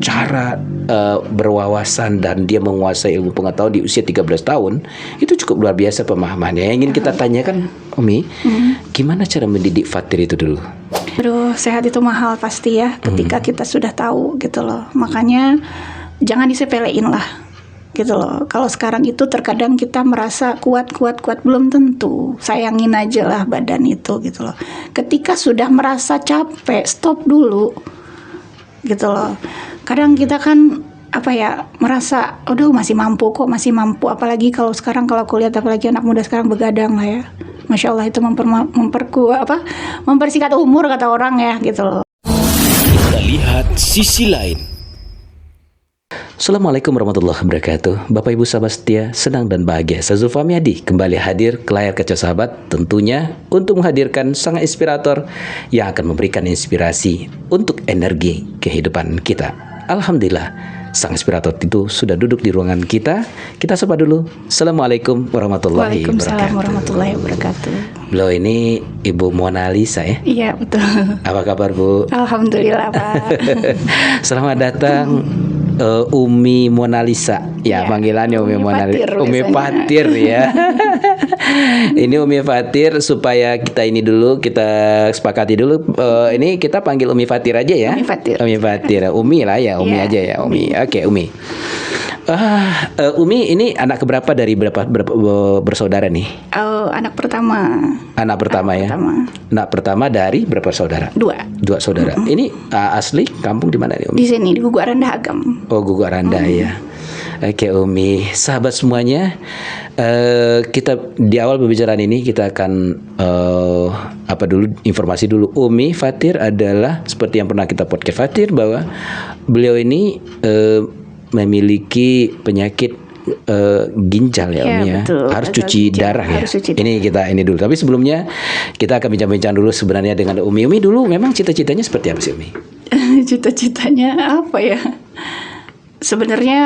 cara berwawasan dan dia menguasai ilmu pengetahuan di usia 13 tahun, itu cukup luar biasa pemahamannya. Yang ingin kita tanyakan, Umi, gimana cara mendidik Fatir itu dulu? Aduh, sehat itu mahal pasti ya, ketika kita sudah tahu gitu loh. Makanya jangan disepelein lah gitu loh. Kalau sekarang itu terkadang kita merasa kuat, belum tentu. Sayangin aja lah badan itu gitu loh. Ketika sudah merasa capek, stop dulu gitu loh. Kadang kita kan merasa aduh masih mampu. Apalagi kalau sekarang, kalau aku lihat apalagi anak muda sekarang begadang lah ya. Masya Allah, itu mempersingkat umur kata orang ya gitu loh. Kita lihat sisi lain. Assalamualaikum warahmatullahi wabarakatuh. Bapak Ibu sahabat setia, senang dan bahagia saya Zulfahmi Adi kembali hadir ke layar kaca sahabat, tentunya untuk menghadirkan sang inspirator yang akan memberikan inspirasi untuk energi kehidupan kita. Alhamdulillah, sang inspirator itu sudah duduk di ruangan kita. Kita sapa dulu. Assalamualaikum warahmatullahi wabarakatuh. Waalaikumsalam warahmatullahi wabarakatuh. Beliau ini Ibu Mona Lisa ya? Iya, betul. Apa kabar, Bu? Alhamdulillah, Pak. Selamat datang Umi Mona Lisa. Ya, panggilannya Umi Mona Lisa. Umi Fatir ya. Ini Umi Fatir, supaya kita ini dulu, kita sepakati dulu. Ini kita panggil Umi Fatir aja ya. Umi Fatir. Umi Fatir. Umi lah ya, Umi aja ya, Umi. Oke, Umi. Umi ini anak keberapa dari berapa bersaudara nih? Anak pertama. Anak pertama ya. Anak pertama dari berapa saudara? Dua saudara. Ini asli kampung di mana nih, Umi? Di sini di Guguk Aranda Agam. Oh, Guguk Aranda ya. Oke, Umi. Sahabat semuanya, kita di awal pembicaraan ini kita akan informasi dulu. Umi Fatir adalah seperti yang pernah kita podcast Fatir, bahwa beliau ini memiliki penyakit ginjal ya, Umi ya. Betul, harus cuci darah ya. Ini dulu. Tapi sebelumnya kita akan bincang-bincang dulu sebenarnya dengan Umi. Umi dulu memang cita-citanya seperti apa sih, Umi? Cita-citanya apa ya? Sebenarnya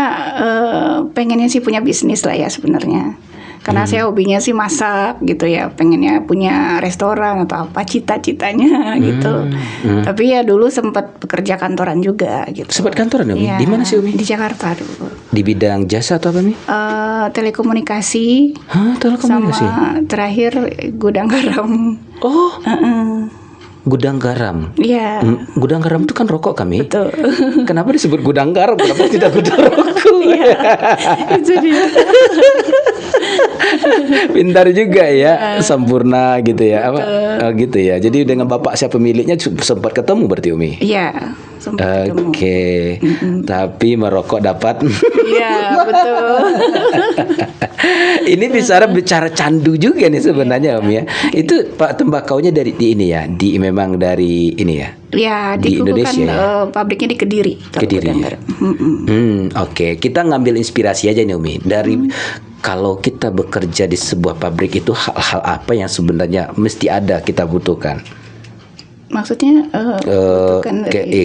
pengennya sih punya bisnis lah ya sebenarnya. Karena saya hobinya sih masak gitu ya, pengennya punya restoran atau apa, cita-citanya gitu. Tapi ya dulu sempat bekerja kantoran juga gitu. Sempat kantoran, Umi? Ya, di mana sih, Umi? Di Jakarta dulu. Di bidang jasa atau apa, Umi? Telekomunikasi. Telekomunikasi. Sama terakhir gudang garam. Oh. Gudang garam. Iya. Gudang garam itu kan rokok, kami. Betul. Kenapa disebut gudang garam? Kenapa tidak gudang rokok? Iya. Itu dia. Pintar juga ya, sempurna gitu ya. Gitu ya. Jadi dengan bapak siapa pemiliknya sempat ketemu berarti, Umi? Iya, sempat ketemu. Oke. Tapi merokok dapat. Iya, betul. Ini bicara candu juga nih sebenarnya, Umi ya. Itu Pak tembakaunya dari memang dari ini ya. Ya, di Indonesia kan, ya? Pabriknya di Kediri. Kediri. Oke. Kita ngambil inspirasi aja nih, Umi. Dari kalau kita bekerja di sebuah pabrik itu hal-hal apa yang sebenarnya mesti ada kita butuhkan? Maksudnya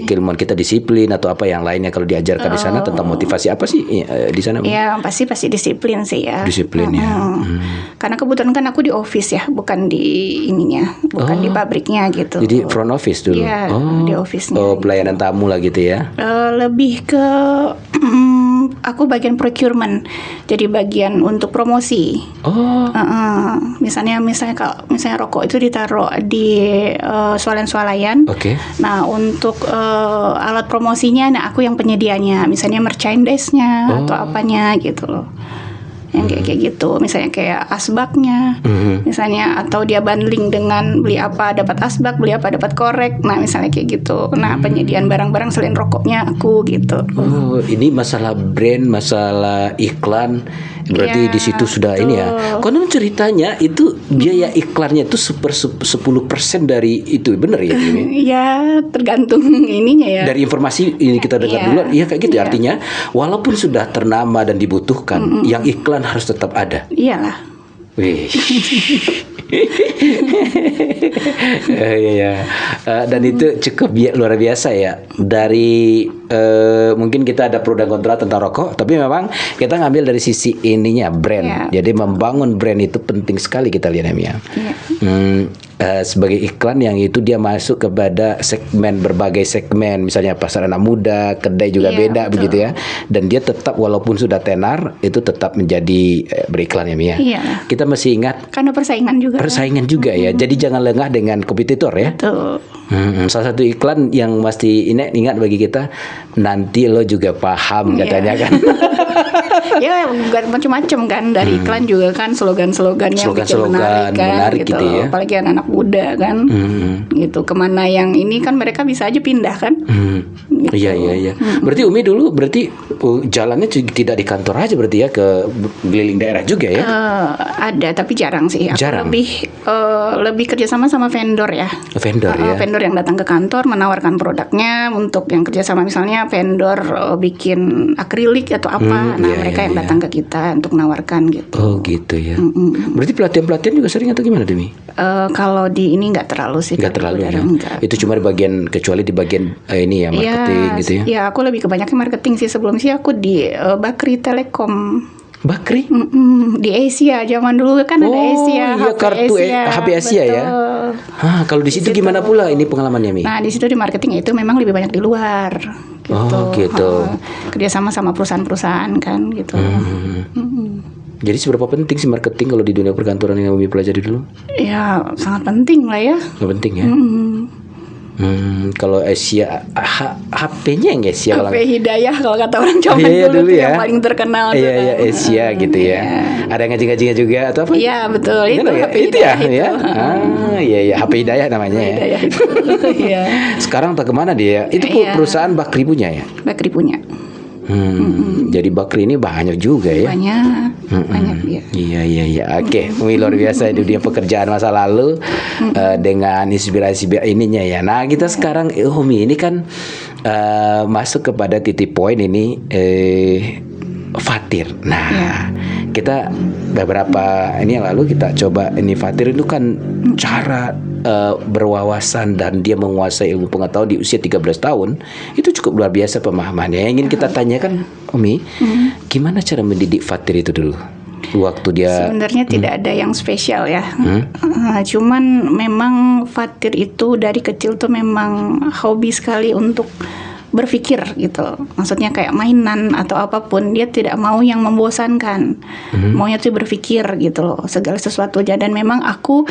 keilmuan kita, disiplin atau apa yang lainnya kalau diajarkan di sana tentang motivasi apa sih di sana? Ya pasti disiplin sih ya. Disiplin ya. Karena kebetulan kan aku di office ya, bukan di ininya, bukan di pabriknya gitu. Jadi front office dulu. Iya, di office-nya. Pelayanan tamu lah gitu ya. Lebih ke aku bagian procurement, jadi bagian untuk promosi. Misalnya kalau rokok itu ditaruh di swalayan. Oke. Nah, untuk alat promosinya, aku yang penyedianya, misalnya merchandise-nya atau apanya gitu loh. Yang kayak gitu, misalnya kayak asbaknya, misalnya, atau dia bundling dengan beli apa dapat asbak, beli apa dapat korek. Nah, misalnya kayak gitu. Nah, penyediaan barang-barang selain rokoknya aku gitu. Oh, ini masalah brand, masalah iklan. Berarti di situ sudah betul. Ini ya. Konon ceritanya itu biaya iklannya itu 10% dari itu, benar ya? Iya, tergantung ininya ya. Dari informasi ini kita dengar dulu, iya kayak gitu. Artinya walaupun sudah ternama dan dibutuhkan, yang iklan harus tetap ada. Iyalah. Wih. Dan itu cukup luar biasa ya. Dari mungkin kita ada pro dan kontra tentang rokok, tapi memang kita ngambil dari sisi ininya brand. Jadi membangun brand itu penting sekali kita lihat ya. sebagai iklan yang itu dia masuk kepada berbagai segmen, misalnya pasar anak muda, kedai juga Iya, beda betul. begitu ya. Dan dia tetap walaupun sudah tenar itu tetap menjadi beriklan ya Mia. Iya. Kita masih ingat Karena persaingan juga. persaingan juga ya. Jadi jangan lengah dengan kompetitor ya. Betul. Salah satu iklan yang mesti ingat bagi kita, nanti lo juga paham Iya. katanya kan. Ya bukan macam-macam kan, dari iklan juga kan slogan-slogannya bikin Slogan-slogan menarik kan, menarik gitu ya. Apalagi anak muda kan, gitu. Kemana yang ini kan mereka bisa aja pindah kan. Gitu. Iya. Berarti Umi dulu jalannya tidak di kantor aja berarti ya, ke keliling daerah juga ya. Ada tapi jarang sih. Aku Jarang. lebih kerjasama sama vendor ya. Vendor ya. Vendor yang datang ke kantor menawarkan produknya, untuk yang kerjasama misalnya vendor bikin akrilik atau apa. Nah iya, mereka iya, yang iya. datang ke kita untuk menawarkan gitu. Oh gitu ya. Berarti pelatihan juga sering atau gimana Demi? Kalau di ini nggak terlalu sih. Nggak kalau terlalu ya. udara, nggak. Itu cuma kecuali di bagian ini ya, marketing gitu ya. Ya aku lebih kebanyakan marketing sih. Sebelum sih aku di Bakri Telekom. Bakri? Di Asia zaman dulu kan ada Asia. Iya, kartu HP Asia ya. Betul. Kalau di situ gimana pula ini pengalamannya Mi? Nah di situ di marketing itu memang lebih banyak di luar. Gitu. Oh, gitu. Kerjasama sama perusahaan-perusahaan kan gitu. Jadi seberapa penting sih marketing kalau di dunia perkantoran yang Umi pelajari dulu? Ya sangat penting lah ya. Nggak penting ya. Kalau Asia, HP-nya yang Asia kalau HP Hidayah kalau kata orang zaman Iya, dulu dulu tuh ya. yang paling terkenal. tuh Iya, kan. iya Asia gitu ya. Ada ngaji-ngajinya juga atau apa? Iya betul itu Bener ya? HP Itu ya, Hidayah itu. ya. Iya, HP Hidayah namanya ya. Hidayah itu. Iya. Sekarang tak kemana dia? Itu Iya. perusahaan Bakri punya ya. Bakri punya Jadi Bakri ini banyak juga ya. banyak ya. Iya. Oke, Umi luar biasa itu dia pekerjaan masa lalu dengan inspirasi ininya ya. Nah kita sekarang Umi ini kan masuk kepada titik poin ini Fatir. Nah kita beberapa ini yang lalu kita coba ini Fatir itu kan cara berwawasan dan dia menguasai ilmu pengetahuan di usia 13 tahun itu cukup luar biasa pemahamannya. Yang ingin kita tanyakan Umi, gimana cara mendidik Fatir itu dulu? Waktu dia Sebenarnya tidak ada yang spesial ya. Cuman memang Fatir itu dari kecil tuh memang hobi sekali untuk berpikir gitu. Maksudnya kayak mainan atau apapun dia tidak mau yang membosankan. Maunya tuh berpikir gitu loh, segala sesuatu aja. Dan memang aku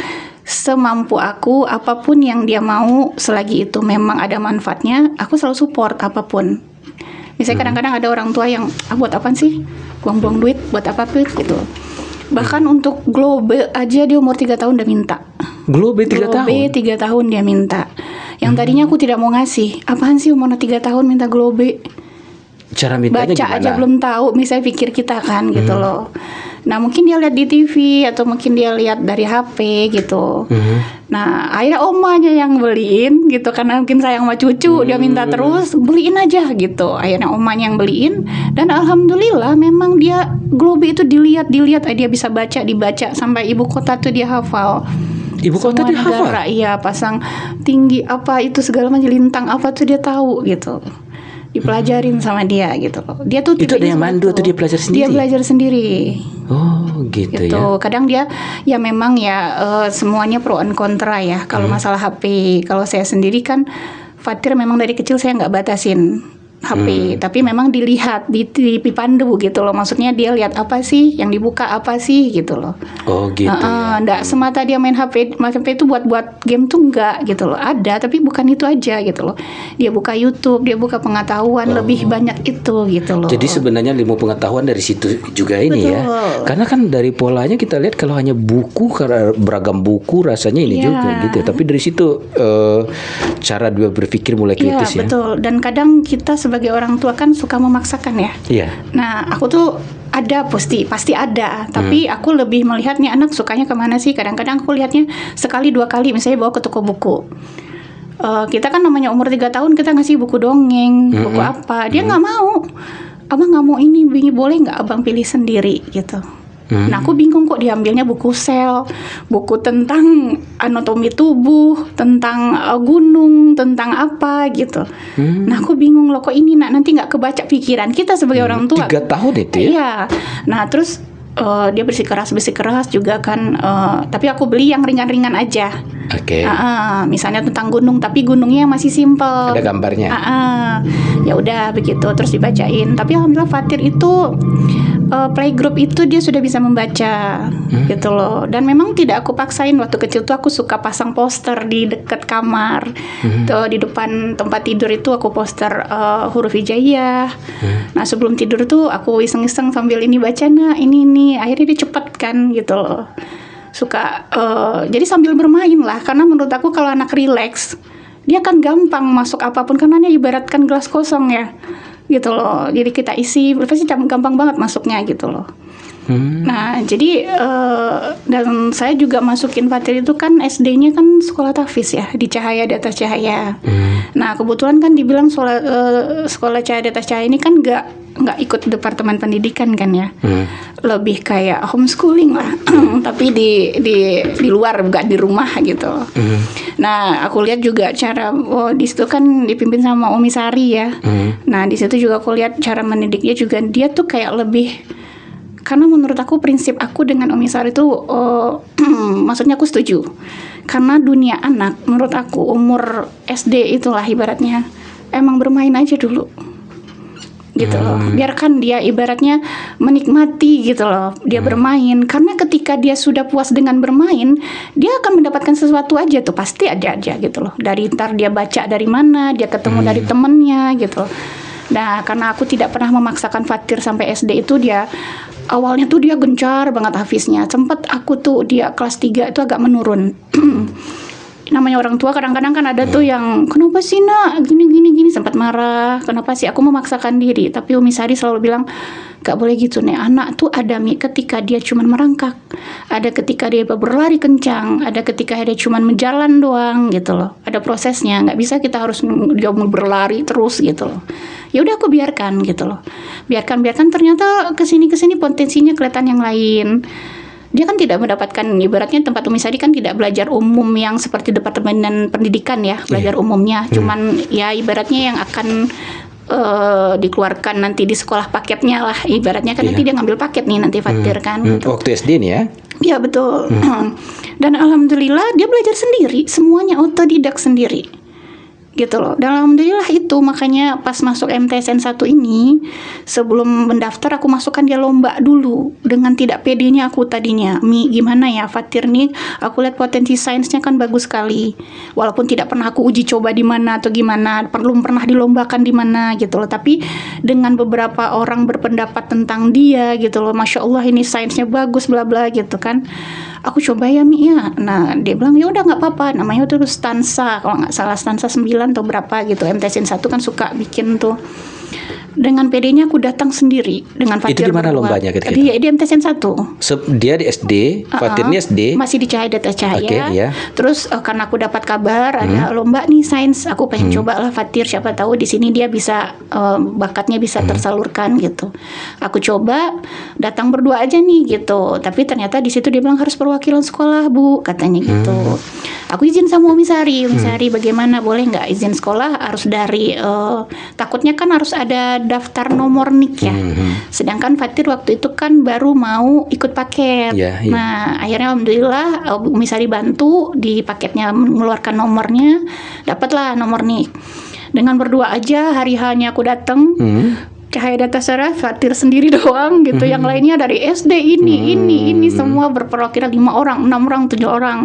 semampu aku apapun yang dia mau selagi itu memang ada manfaatnya, aku selalu support apapun. Misalnya kadang-kadang ada orang tua yang buat apaan sih? Buang-buang duit buat apa gitu. Bahkan untuk Globe aja dia umur 3 tahun udah minta. Globe 3 tahun. Globe 3 tahun dia minta. Yang tadinya aku tidak mau ngasih. Apaan sih umur 3 tahun minta Globe? Cara mintanya Baca gimana? aja belum tahu, misalnya pikir kita kan gitu loh. Nah mungkin dia lihat di TV atau mungkin dia lihat dari HP gitu. Nah akhirnya omanya yang beliin gitu, karena mungkin sayang sama cucu dia minta terus, beliin aja gitu. Akhirnya omanya yang beliin dan alhamdulillah memang dia Globe itu dilihat dia bisa dibaca sampai ibu kota tuh dia hafal. Ibu kota Semua dia hafal? negara, iya, pasang tinggi apa itu segala macam, lintang apa tuh dia tahu gitu. Dipelajarin sama dia gitu loh. Dia tuh Itu ada tipenya yang seperti mandu itu. atau dia belajar sendiri? Dia belajar sendiri. Oh gitu Gitu. ya. Kadang dia ya memang ya semuanya pro and kontra ya. Kalau masalah HP, kalau saya sendiri kan Fatir memang dari kecil saya nggak batasin HP, tapi memang dilihat, dipandu gitu loh. Maksudnya dia lihat apa sih, yang dibuka apa sih gitu loh. Oh gitu ya. Nggak semata dia main HP itu buat game tuh enggak gitu loh. Ada, tapi bukan itu aja gitu loh. Dia buka YouTube, dia buka pengetahuan lebih banyak itu gitu loh. Jadi sebenarnya ilmu pengetahuan dari situ juga ini ya. Betul. Karena kan dari polanya kita lihat kalau hanya buku, karena beragam buku rasanya ini Iya. juga gitu. Tapi dari situ cara dia berpikir mulai Iya kritis ya. betul. Dan kadang kita sebagai orang tua kan suka memaksakan ya. Iya. Nah aku tuh ada pasti ada. Tapi aku lebih melihat nih anak sukanya kemana sih. Kadang-kadang aku lihatnya sekali 2 kali misalnya bawa ke toko buku. Kita kan namanya umur 3 tahun kita ngasih buku dongeng, buku apa. Dia nggak mau. Abang nggak mau ini, boleh nggak abang pilih sendiri gitu. Nah aku bingung kok diambilnya buku sel, buku tentang anatomi tubuh, tentang gunung, tentang apa gitu. Nah aku bingung loh kok ini nanti nggak kebaca pikiran kita sebagai orang tua. 3 tahun itu ya. Iya. Nah terus dia bersikeras juga kan. Tapi aku beli yang ringan-ringan aja. Oke. Misalnya tentang gunung, tapi gunungnya yang masih simpel. Ada gambarnya. Ya udah begitu, terus dibacain. Tapi alhamdulillah Fatir itu playgroup itu dia sudah bisa membaca gitu loh. Dan memang tidak aku paksain. Waktu kecil tuh aku suka pasang poster di dekat kamar. Tuh di depan tempat tidur itu aku poster huruf hijaiyah. Nah sebelum tidur tuh aku iseng-iseng sambil ini baca ini. Akhirnya dia cepet kan gitu loh. Suka jadi sambil bermain lah, karena menurut aku kalau anak rileks dia kan gampang masuk apapun, karena dia ibaratkan gelas kosong ya gitu loh, jadi kita isi pasti gampang banget masuknya gitu loh. Nah jadi dan saya juga masukin Fatir itu kan SD-nya kan sekolah tahfiz ya, di Cahaya di Atas Cahaya. Nah kebetulan kan dibilang sekolah Cahaya di Atas Cahaya ini kan nggak ikut departemen pendidikan kan ya, lebih kayak homeschooling lah, tapi di luar, nggak di rumah gitu. Nah aku lihat juga cara di situ kan dipimpin sama Umi Sari ya. Nah di situ juga aku lihat cara mendidiknya juga, dia tuh kayak lebih, karena menurut aku prinsip aku dengan Umi Sari itu maksudnya aku setuju, karena dunia anak menurut aku umur SD itulah ibaratnya emang bermain aja dulu gitu loh, biarkan dia ibaratnya menikmati gitu loh, dia bermain, karena ketika dia sudah puas dengan bermain dia akan mendapatkan sesuatu aja tuh, pasti ada aja gitu loh, dari ntar dia baca dari mana, dia ketemu dari temennya gitu. Nah karena aku tidak pernah memaksakan Fatir sampai SD itu, dia awalnya tuh dia gencar banget hafiznya, sempet aku tuh dia kelas 3 itu agak menurun. Namanya orang tua kadang-kadang kan ada tuh yang kenapa sih nak gini sempat marah, kenapa sih aku memaksakan diri, tapi Umi Sari selalu bilang gak boleh gitu nih, anak tuh ada ketika dia cuman merangkak, ada ketika dia berlari kencang, ada ketika dia cuman menjalan doang gitu loh, ada prosesnya, nggak bisa kita harus dia berlari terus gitu loh. Ya udah aku biarkan gitu loh, biarkan ternyata kesini potensinya kelihatan yang lain. Dia kan tidak mendapatkan, ibaratnya tempat Umi Sari kan tidak belajar umum yang seperti departemen pendidikan ya, belajar umumnya, cuman ya ibaratnya yang akan dikeluarkan nanti di sekolah paketnya lah, ibaratnya kan nanti dia ngambil paket nih nanti Fatir kan. Gitu. Waktu SD nih ya? Ya betul. Dan alhamdulillah dia belajar sendiri, semuanya otodidak sendiri. Gitu loh. Dan alhamdulillah itu makanya pas masuk MTSN 1 ini, sebelum mendaftar aku masukkan dia lomba dulu, dengan tidak pedenya aku tadinya, gimana ya Fatir nih, aku lihat potensi sainsnya kan bagus sekali, walaupun tidak pernah aku uji coba di mana atau gimana, belum pernah dilombakan di mana gitu loh, tapi dengan beberapa orang berpendapat tentang dia gitu loh, Masya Allah ini sainsnya bagus bla bla gitu kan, aku coba ya ya. Nah dia bilang ya udah nggak apa-apa, namanya tuh stansa, kalau nggak salah stansa 9 atau berapa gitu, MTSN 1 kan suka bikin tuh. Dengan PD-nya aku datang sendiri dengan Fatir. Itu di mana lombanya ketika itu? Di MTSN 1. Dia di SD, Fatir ini SD. Masih di Cahaya di Atas Cahaya. Okay, yeah. Terus karena aku dapat kabar ada lomba nih sains, aku pengen coba lah Fatir, siapa tahu di sini dia bisa bakatnya bisa tersalurkan gitu. Aku coba datang berdua aja nih gitu. Tapi ternyata di situ dia bilang harus perwakilan sekolah Bu, katanya gitu. Aku izin sama Umi Sari, bagaimana boleh nggak izin sekolah harus dari takutnya kan harus ada daftar nomor nik ya. Sedangkan Fatir waktu itu kan baru mau ikut paket. Nah akhirnya alhamdulillah Umi Sari bantu di paketnya mengeluarkan nomornya, dapatlah nomor nik. Dengan berdua aja hari hanya aku datang. Cahaya Data Sarah Fatir sendiri doang gitu, yang lainnya dari SD ini semua berperwakilan 5 orang, 6 orang, 7 orang.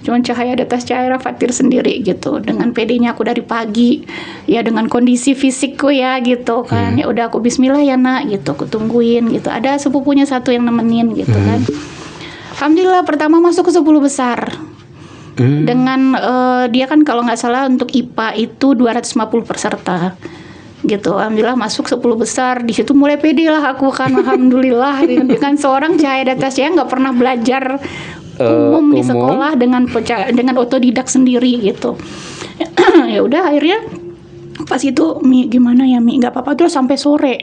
Cuman Cahaya Data Cahaya Fatir sendiri gitu. Dengan PD-nya aku dari pagi ya, dengan kondisi fisikku ya gitu kan. Ya udah aku bismillah ya nak gitu, aku tungguin gitu. Ada sepupunya satu yang nemenin gitu kan. Alhamdulillah pertama masuk ke 10 besar. Dengan dia kan kalau nggak salah untuk IPA itu 250 peserta. Gitu, alhamdulillah masuk 10 besar. Di situ mulai pede lah aku kan, alhamdulillah dengan seorang Cahaya Data Cahaya nggak pernah belajar umum di sekolah dengan otodidak sendiri gitu. Ya udah akhirnya pas itu gimana ya nggak apa-apa terus sampai sore.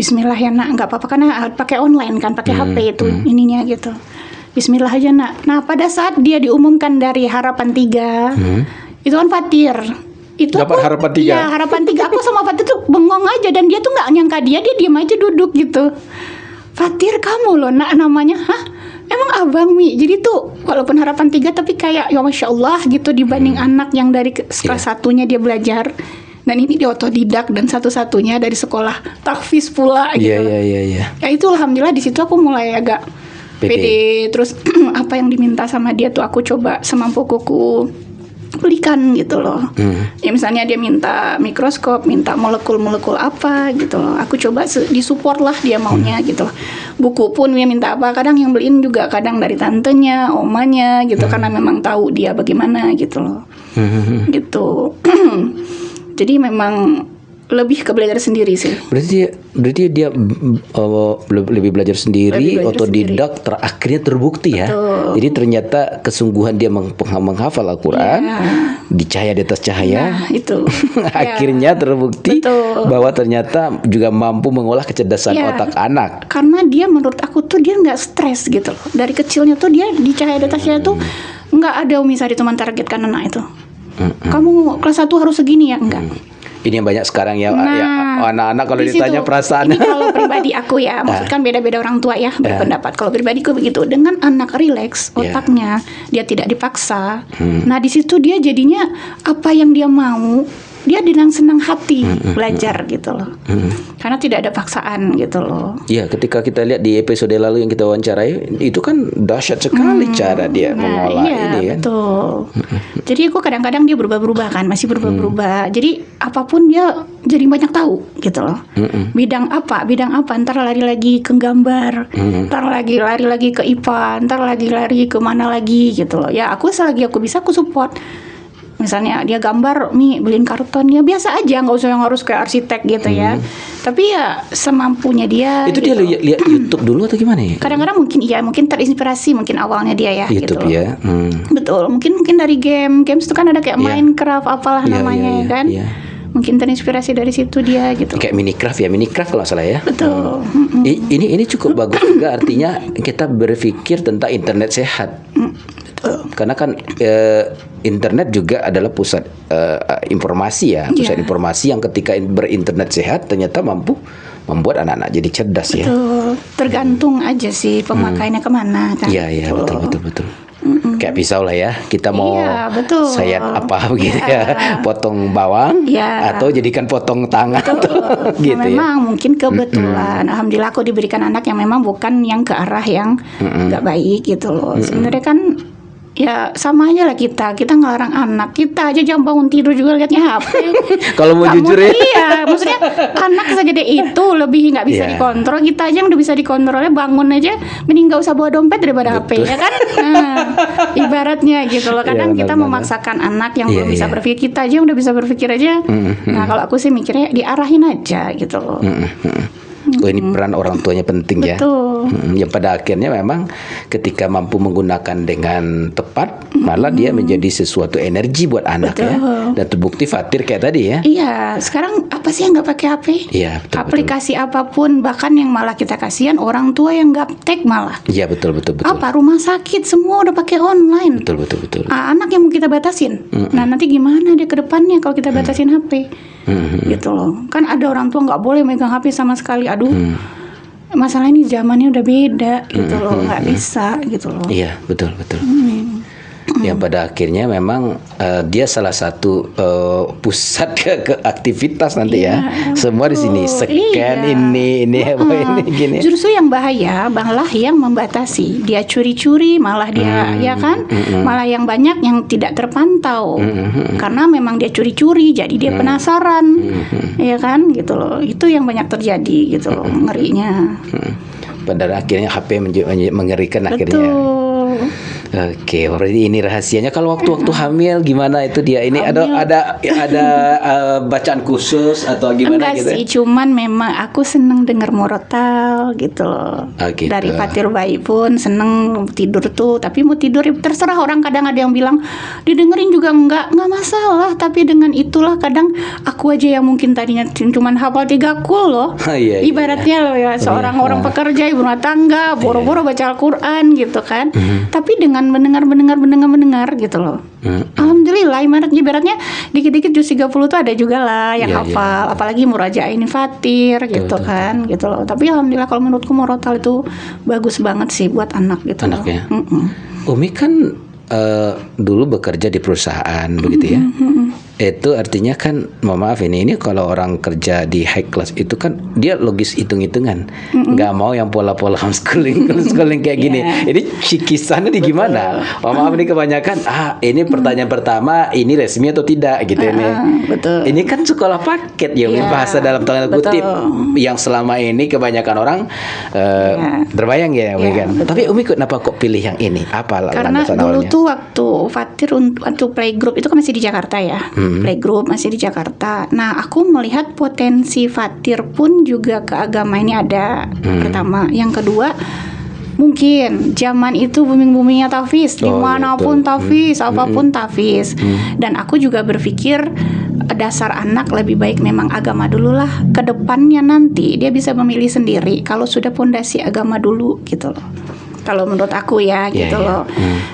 Bismillah ya nak, nggak apa-apa karena pakai online kan, pakai HP itu ininya gitu. Bismillah aja nak. Nah pada saat dia diumumkan dari Harapan 3 itu kan Fatir. Itu dapat Harapan 3. Ya, Harapan 3 aku sama Fatir tuh bengong aja, dan dia tuh nggak nyangka dia diem aja duduk gitu. Fatir kamu loh nak namanya, hah? Emang abang Mi, jadi tuh walaupun harapan 3 tapi kayak ya Masya Allah gitu dibanding anak yang dari kelas satunya dia belajar. Dan ini dia otodidak dan satu-satunya dari sekolah tahfiz pula gitu. Iya. Ya itu alhamdulillah di situ aku mulai agak pede. Terus apa yang diminta sama dia tuh aku coba semampuku belikan gitu loh. Ya misalnya dia minta mikroskop, minta molekul-molekul apa gitu loh. Aku coba disupport lah dia maunya gitu loh. Buku pun dia minta apa, kadang yang beliin juga kadang dari tantenya, omanya gitu karena memang tahu dia bagaimana gitu loh. Gitu. Jadi memang lebih ke belajar sendiri sih. Berarti dia lebih belajar sendiri, otodidak, akhirnya terbukti ya. Betul. Jadi ternyata kesungguhan dia menghafal Al-Quran, dicahaya di atas cahaya. Nah, itu. Akhirnya terbukti Betul. bahwa ternyata juga mampu mengolah kecerdasan otak anak. Karena dia menurut aku tuh dia nggak stres gitu loh. Dari kecilnya tuh dia di cahaya di atas cahaya tuh nggak ada misalnya cuma targetkan anak itu. Kamu kelas 1 harus segini ya, enggak. Ini yang banyak sekarang ya, anak-anak kalau di ditanya situ, perasaan. ini kalau pribadi aku ya, maksud kan beda-beda orang tua ya berpendapat. Kalau pribadiku begitu, dengan anak rileks otaknya, dia tidak dipaksa. Nah di situ dia jadinya apa yang dia mau, dia dengan senang hati belajar gitu loh. Karena tidak ada paksaan gitu loh. Iya, ketika kita lihat di episode lalu yang kita wawancarai, itu kan dahsyat sekali cara dia mengolah ini kan. Betul. Jadi aku kadang-kadang dia berubah-berubah kan, masih berubah-berubah. Jadi apapun dia jadi banyak tahu gitu loh. Bidang apa, ntar lari lagi ke gambar, ntar lagi lari lagi ke IPA, ntar lagi lari ke mana lagi gitu loh. Ya aku selagi aku bisa aku support. Misalnya dia gambar, beliin karton ya biasa aja, nggak usah yang harus kayak arsitek gitu ya. Tapi ya semampunya dia. Itu gitu. dia lihat YouTube dulu atau gimana ya? Kadang-kadang mungkin terinspirasi mungkin awalnya dia ya. YouTube gitu. ya. Betul, mungkin dari games itu kan ada kayak Minecraft apalah namanya kan. Mungkin terinspirasi dari situ dia gitu. Kayak Minecraft kalau nggak salah ya. Betul. Ini cukup bagus juga, artinya kita berpikir tentang internet sehat. Karena kan internet juga adalah pusat informasi ya, pusat informasi yang ketika berinternet sehat ternyata mampu membuat anak-anak jadi cerdas ya. Betul. Tergantung aja sih pemakaiannya kemana kan. Iya, betul. Kayak pisau lah ya, kita mau sayat apa begitu ya, potong bawang atau jadikan potong tangan gitu ya. Memang mungkin kebetulan, alhamdulillah aku diberikan anak yang memang bukan yang ke arah yang nggak baik gitu loh. Sebenarnya kan ya sama aja lah kita ngelarang anak kita aja jam bangun tidur juga liatnya HP. Kalau mau jujur ya. Iya, maksudnya anak segede itu lebih nggak bisa dikontrol. Kita aja yang udah bisa dikontrolnya bangun aja, mending nggak usah bawa dompet daripada HP ya kan. Nah, ibaratnya gitu loh. Kadang kita memaksakan anak yang belum bisa berpikir, kita aja yang udah bisa berpikir aja. Nah kalau aku sih mikirnya diarahin aja gitu loh. Ini peran orang tuanya penting ya. Yang pada akhirnya memang ketika mampu menggunakan dengan tepat, malah dia menjadi sesuatu energi buat anak ya. Dan terbukti Fatir kayak tadi ya. Iya, sekarang apa sih yang nggak pakai HP? Iya, betul. Aplikasi apapun, bahkan yang malah kita kasihan orang tua yang gaptek malah. Iya, betul. Apa rumah sakit semua udah pakai online. Betul. Anak yang mau kita batasin. Nah nanti gimana dia ke depannya kalau kita batasin HP? Gitu loh. Kan ada orang tua nggak boleh megang HP sama sekali. Aduh. Masalah ini zamannya udah beda gitu loh, nggak bisa gitu loh. Iya, betul. Yang pada akhirnya memang dia salah satu pusat ke aktivitas nanti ya. Semua di sini scan ini gini. Justru yang bahaya malah yang membatasi. Dia curi-curi malah dia ya kan? Malah yang banyak yang tidak terpantau. Karena memang dia curi-curi jadi dia penasaran. Ya kan gitu loh. Itu yang banyak terjadi gitu loh, ngerinya. Pada akhirnya HP mengerikan akhirnya. Oke, berarti ini rahasianya. Kalau waktu-waktu hamil gimana itu dia? Ini ada bacaan khusus atau gimana? Enggak gitu? sih, cuman memang aku seneng denger murotal gitu loh. Gitu. Dari Fatir bayi pun seneng tidur tuh. Tapi mau tidur terserah, orang kadang ada yang bilang didengerin juga enggak masalah. Tapi dengan itulah kadang aku aja yang mungkin tadinya cuman hafal 3 kul loh. Ibaratnya loh ya, seorang orang pekerja ibu rumah tangga boro-boro baca Al-Quran gitu kan. Tapi dengan dengan mendengar gitu loh. Alhamdulillah, ibaratnya dikit-dikit juz 30 tuh ada juga lah yang Iya, hafal, apalagi muraja'in fatir gitu kan, gitu loh. Tapi alhamdulillah kalau menurutku murotal itu bagus banget sih buat anak gitu loh. Ya. Umi kan dulu bekerja di perusahaan begitu ya. Itu artinya kan, mohon maaf ini kalau orang kerja di high class itu kan dia logis hitung-hitungan, nggak mau yang pola-pola homeschooling kayak gini. Ini kisahnya di gimana? Mohon maaf ini kebanyakan ini pertanyaan pertama ini resmi atau tidak gitu ini. Betul. Ini kan sekolah paket ya, bahasa dalam tanda kutip yang selama ini kebanyakan orang terbayang ya, Umi kan. Tapi Umi kenapa kok pilih yang ini? Apa karena landasan dulu awalnya? tuh waktu Fatir waktu playgroup itu kan masih di Jakarta ya. Playgroup masih di Jakarta. Nah, aku melihat potensi Fatir pun juga ke agama ini ada. Pertama, yang kedua mungkin zaman itu booming-boomingnya tahfiz, dimanapun tahfiz, apapun tahfiz. Dan aku juga berpikir dasar anak lebih baik memang agama dulu lah. Kedepannya nanti dia bisa memilih sendiri kalau sudah pondasi agama dulu gitu loh. Kalau menurut aku ya gitu loh.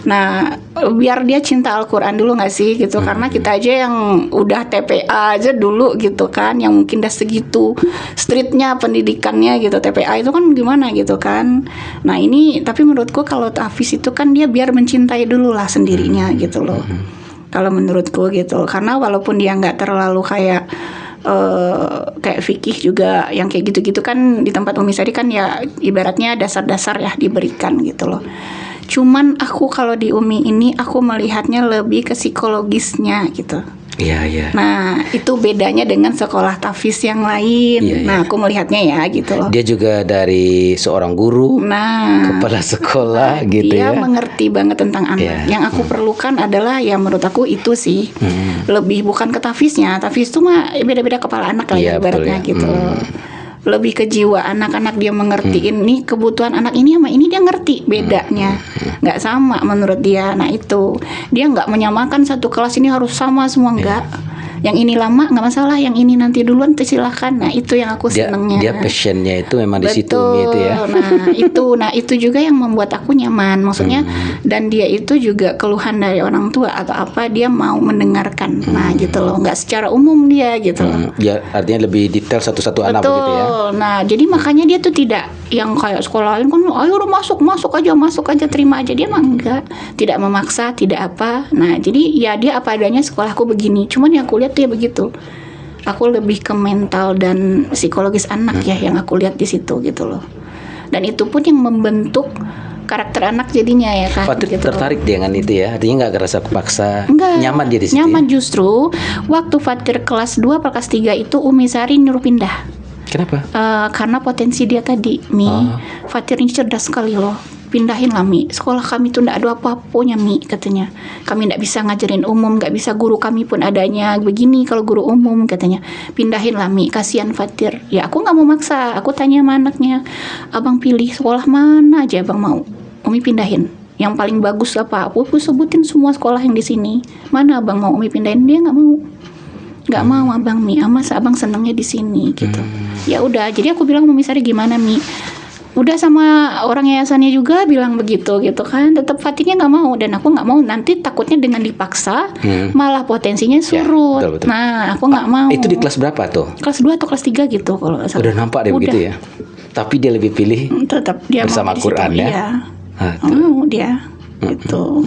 Nah, biar dia cinta Al-Quran dulu gak sih gitu. Karena kita aja yang udah TPA aja dulu gitu kan, yang mungkin udah segitu streetnya pendidikannya gitu. TPA itu kan gimana gitu kan. Nah ini, tapi menurutku kalau tahfiz itu kan dia biar mencintai dulu lah sendirinya gitu loh. Kalau menurutku gitu. Karena walaupun dia gak terlalu kayak fikih juga yang kayak gitu-gitu kan, di tempat Umi Sari kan ya ibaratnya dasar-dasar ya diberikan gitu loh. Cuman aku kalau di Umi ini aku melihatnya lebih ke psikologisnya gitu. Iya. Nah itu bedanya dengan sekolah tahfiz yang lain. Nah aku melihatnya ya gitu loh. Dia juga dari seorang guru, kepala sekolah gitu dia ya. Dia mengerti banget tentang anak. Yang aku perlukan adalah ya menurut aku itu sih. Lebih bukan ke tahfiznya. Tahfiz itu mah beda-beda kepala anak lah ya ibaratnya gitu loh. Lebih ke jiwa anak-anak, dia mengertiin nih kebutuhan anak ini sama ini dia ngerti bedanya, nggak sama menurut dia. Nah itu dia nggak menyamakan satu kelas ini harus sama semua, enggak. Yang ini lama nggak masalah, yang ini nanti duluan silahkan. Nah itu yang aku senengnya. Dia passionnya itu memang di situ gitu ya. Nah itu juga yang membuat aku nyaman. Maksudnya dan dia itu juga keluhan dari orang tua atau apa dia mau mendengarkan. Nah gitu loh, nggak secara umum dia gitu loh. Ya artinya lebih detail satu-satu anak begitu ya. Nah jadi makanya dia tuh tidak yang kayak sekolah lain kan, ayo udah masuk aja terima aja. Dia mah enggak, tidak memaksa, tidak apa. Nah jadi ya dia apa adanya, sekolahku begini. Cuman yang aku lihat tuh ya begitu. Aku lebih ke mental dan psikologis anak ya yang aku lihat di situ gitu loh. Dan itu pun yang membentuk karakter anak jadinya ya kan. Fatir gitu tertarik dengan itu ya, artinya nggak ngerasa kepaksa, enggak, nyaman dia di situ. Nyaman ya? Justru waktu Fatir kelas 2 atau kelas 3 itu Umi Sari nyuruh pindah. Kenapa? Karena potensi dia tadi, Fatir ini cerdas sekali loh. Pindahin lah Mi, sekolah kami tuh nggak ada apa-apanya Mi katanya. Kami nggak bisa ngajarin umum, nggak bisa, guru kami pun adanya begini kalau guru umum katanya. Pindahin lah Mi, kasihan Fatir. Ya aku nggak mau maksa, aku tanya sama anaknya, abang pilih sekolah mana aja abang mau. Umi pindahin. Yang paling bagus apa? Aku sebutin semua sekolah yang di sini. Mana abang mau Umi pindahin? Dia nggak mau. Nggak mau abang Mi, masa abang senangnya di sini gitu. Ya udah, jadi aku bilang Umi Sari gimana Mi? Udah sama orang yayasannya juga bilang begitu gitu kan, tetap Fatirnya nggak mau, dan aku nggak mau nanti takutnya dengan dipaksa malah potensinya surut. Ya, betul. Nah aku nggak mau. Itu di kelas berapa tuh? Kelas 2 atau kelas 3 gitu kalau nggak salah. Udah nampak deh begitu ya. Tapi dia lebih pilih tetap dia bersama mau di Quran situ, ya. Iya. Mau dia gitu.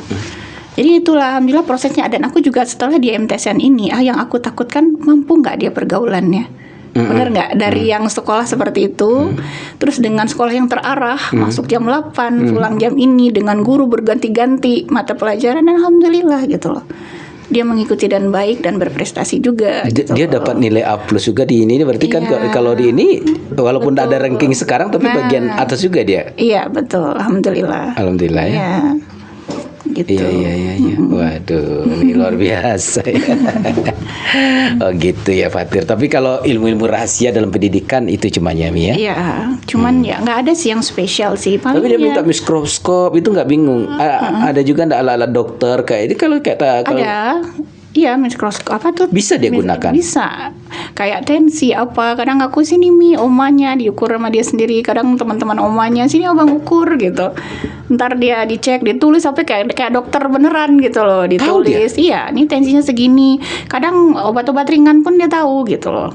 Jadi itulah alhamdulillah prosesnya. Dan aku juga setelah di MTSN ini, yang aku takutkan mampu nggak dia pergaulannya. Benar nggak? Dari yang sekolah seperti itu, terus dengan sekolah yang terarah, masuk jam 8, pulang jam ini, dengan guru berganti-ganti mata pelajaran, dan alhamdulillah gitu loh. Dia mengikuti dan baik dan berprestasi juga. Dia dapat nilai A+ juga di ini, berarti kan kalau di ini walaupun ada ranking sekarang, tapi bagian atas juga dia. Iya betul, alhamdulillah. Alhamdulillah ya. Iya. Gitu. Iya. Waduh, ini luar biasa ya. Oh gitu ya Fatir. Tapi kalau ilmu-ilmu rahasia dalam pendidikan itu cuma Mi ya? Iya, cuman ya nggak ada sih yang spesial sih. Paling tapi dia minta mikroskop itu nggak bingung. Ada juga nggak ala-ala dokter kayak ini kalau ada. Iya, mikroskop apa tuh? Bisa dia gunakan? Bisa. Kayak tensi apa. Kadang aku sini Mi omanya diukur sama dia sendiri. Kadang teman-teman omanya sini abang ukur gitu. Ntar dia dicek, ditulis sampai kayak dokter beneran gitu loh. Ditulis. Iya, ini tensinya segini. Kadang obat-obat ringan pun dia tahu gitu loh.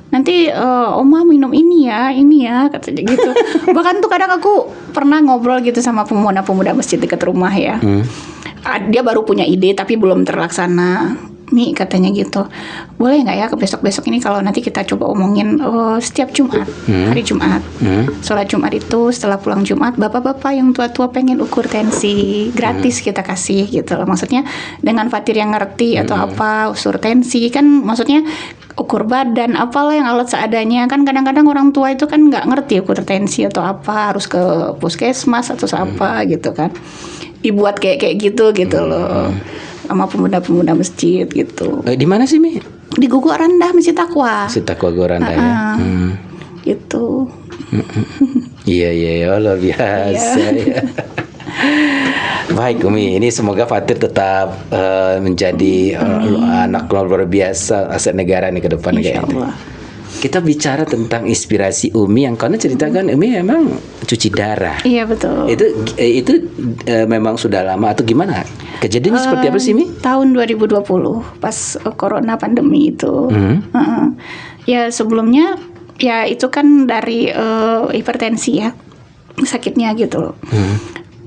Nanti oma minum ini ya katanya gitu. Bahkan tuh kadang aku pernah ngobrol gitu sama pemuda-pemuda masjid dekat rumah ya. Dia baru punya ide tapi belum terlaksana. Mi katanya gitu, boleh nggak ya ke besok-besok ini kalau nanti kita coba omongin setiap Jumat, hari Jumat, sholat Jumat itu setelah pulang Jumat, bapak-bapak yang tua-tua pengen ukur tensi gratis kita kasih gitu. Maksudnya dengan Fatir yang ngerti atau apa ukur tensi kan, maksudnya ukur badan apalah yang alat seadanya kan. Kadang-kadang orang tua itu kan nggak ngerti ukur tensi atau apa, harus ke puskesmas atau apa gitu kan. Dibuat kayak gitu loh sama pemuda-pemuda masjid gitu. Di mana sih Mi? Di Guguk Rendah Masjid Taqwa. Masjid Taqwa Guguk Rendah ya. Gitu. Iya, luar biasa ya. Baik Umi, ini semoga Fatir tetap menjadi anak luar biasa, aset negara nih ke depan kayak gitu. Kita bicara tentang inspirasi Umi yang karena ceritakan Umi memang cuci darah. Iya betul. Itu memang sudah lama atau gimana? Kejadiannya seperti apa sih Mi? Tahun 2020 pas corona pandemi itu. Ya sebelumnya ya itu kan dari hipertensi ya, sakitnya gitu loh.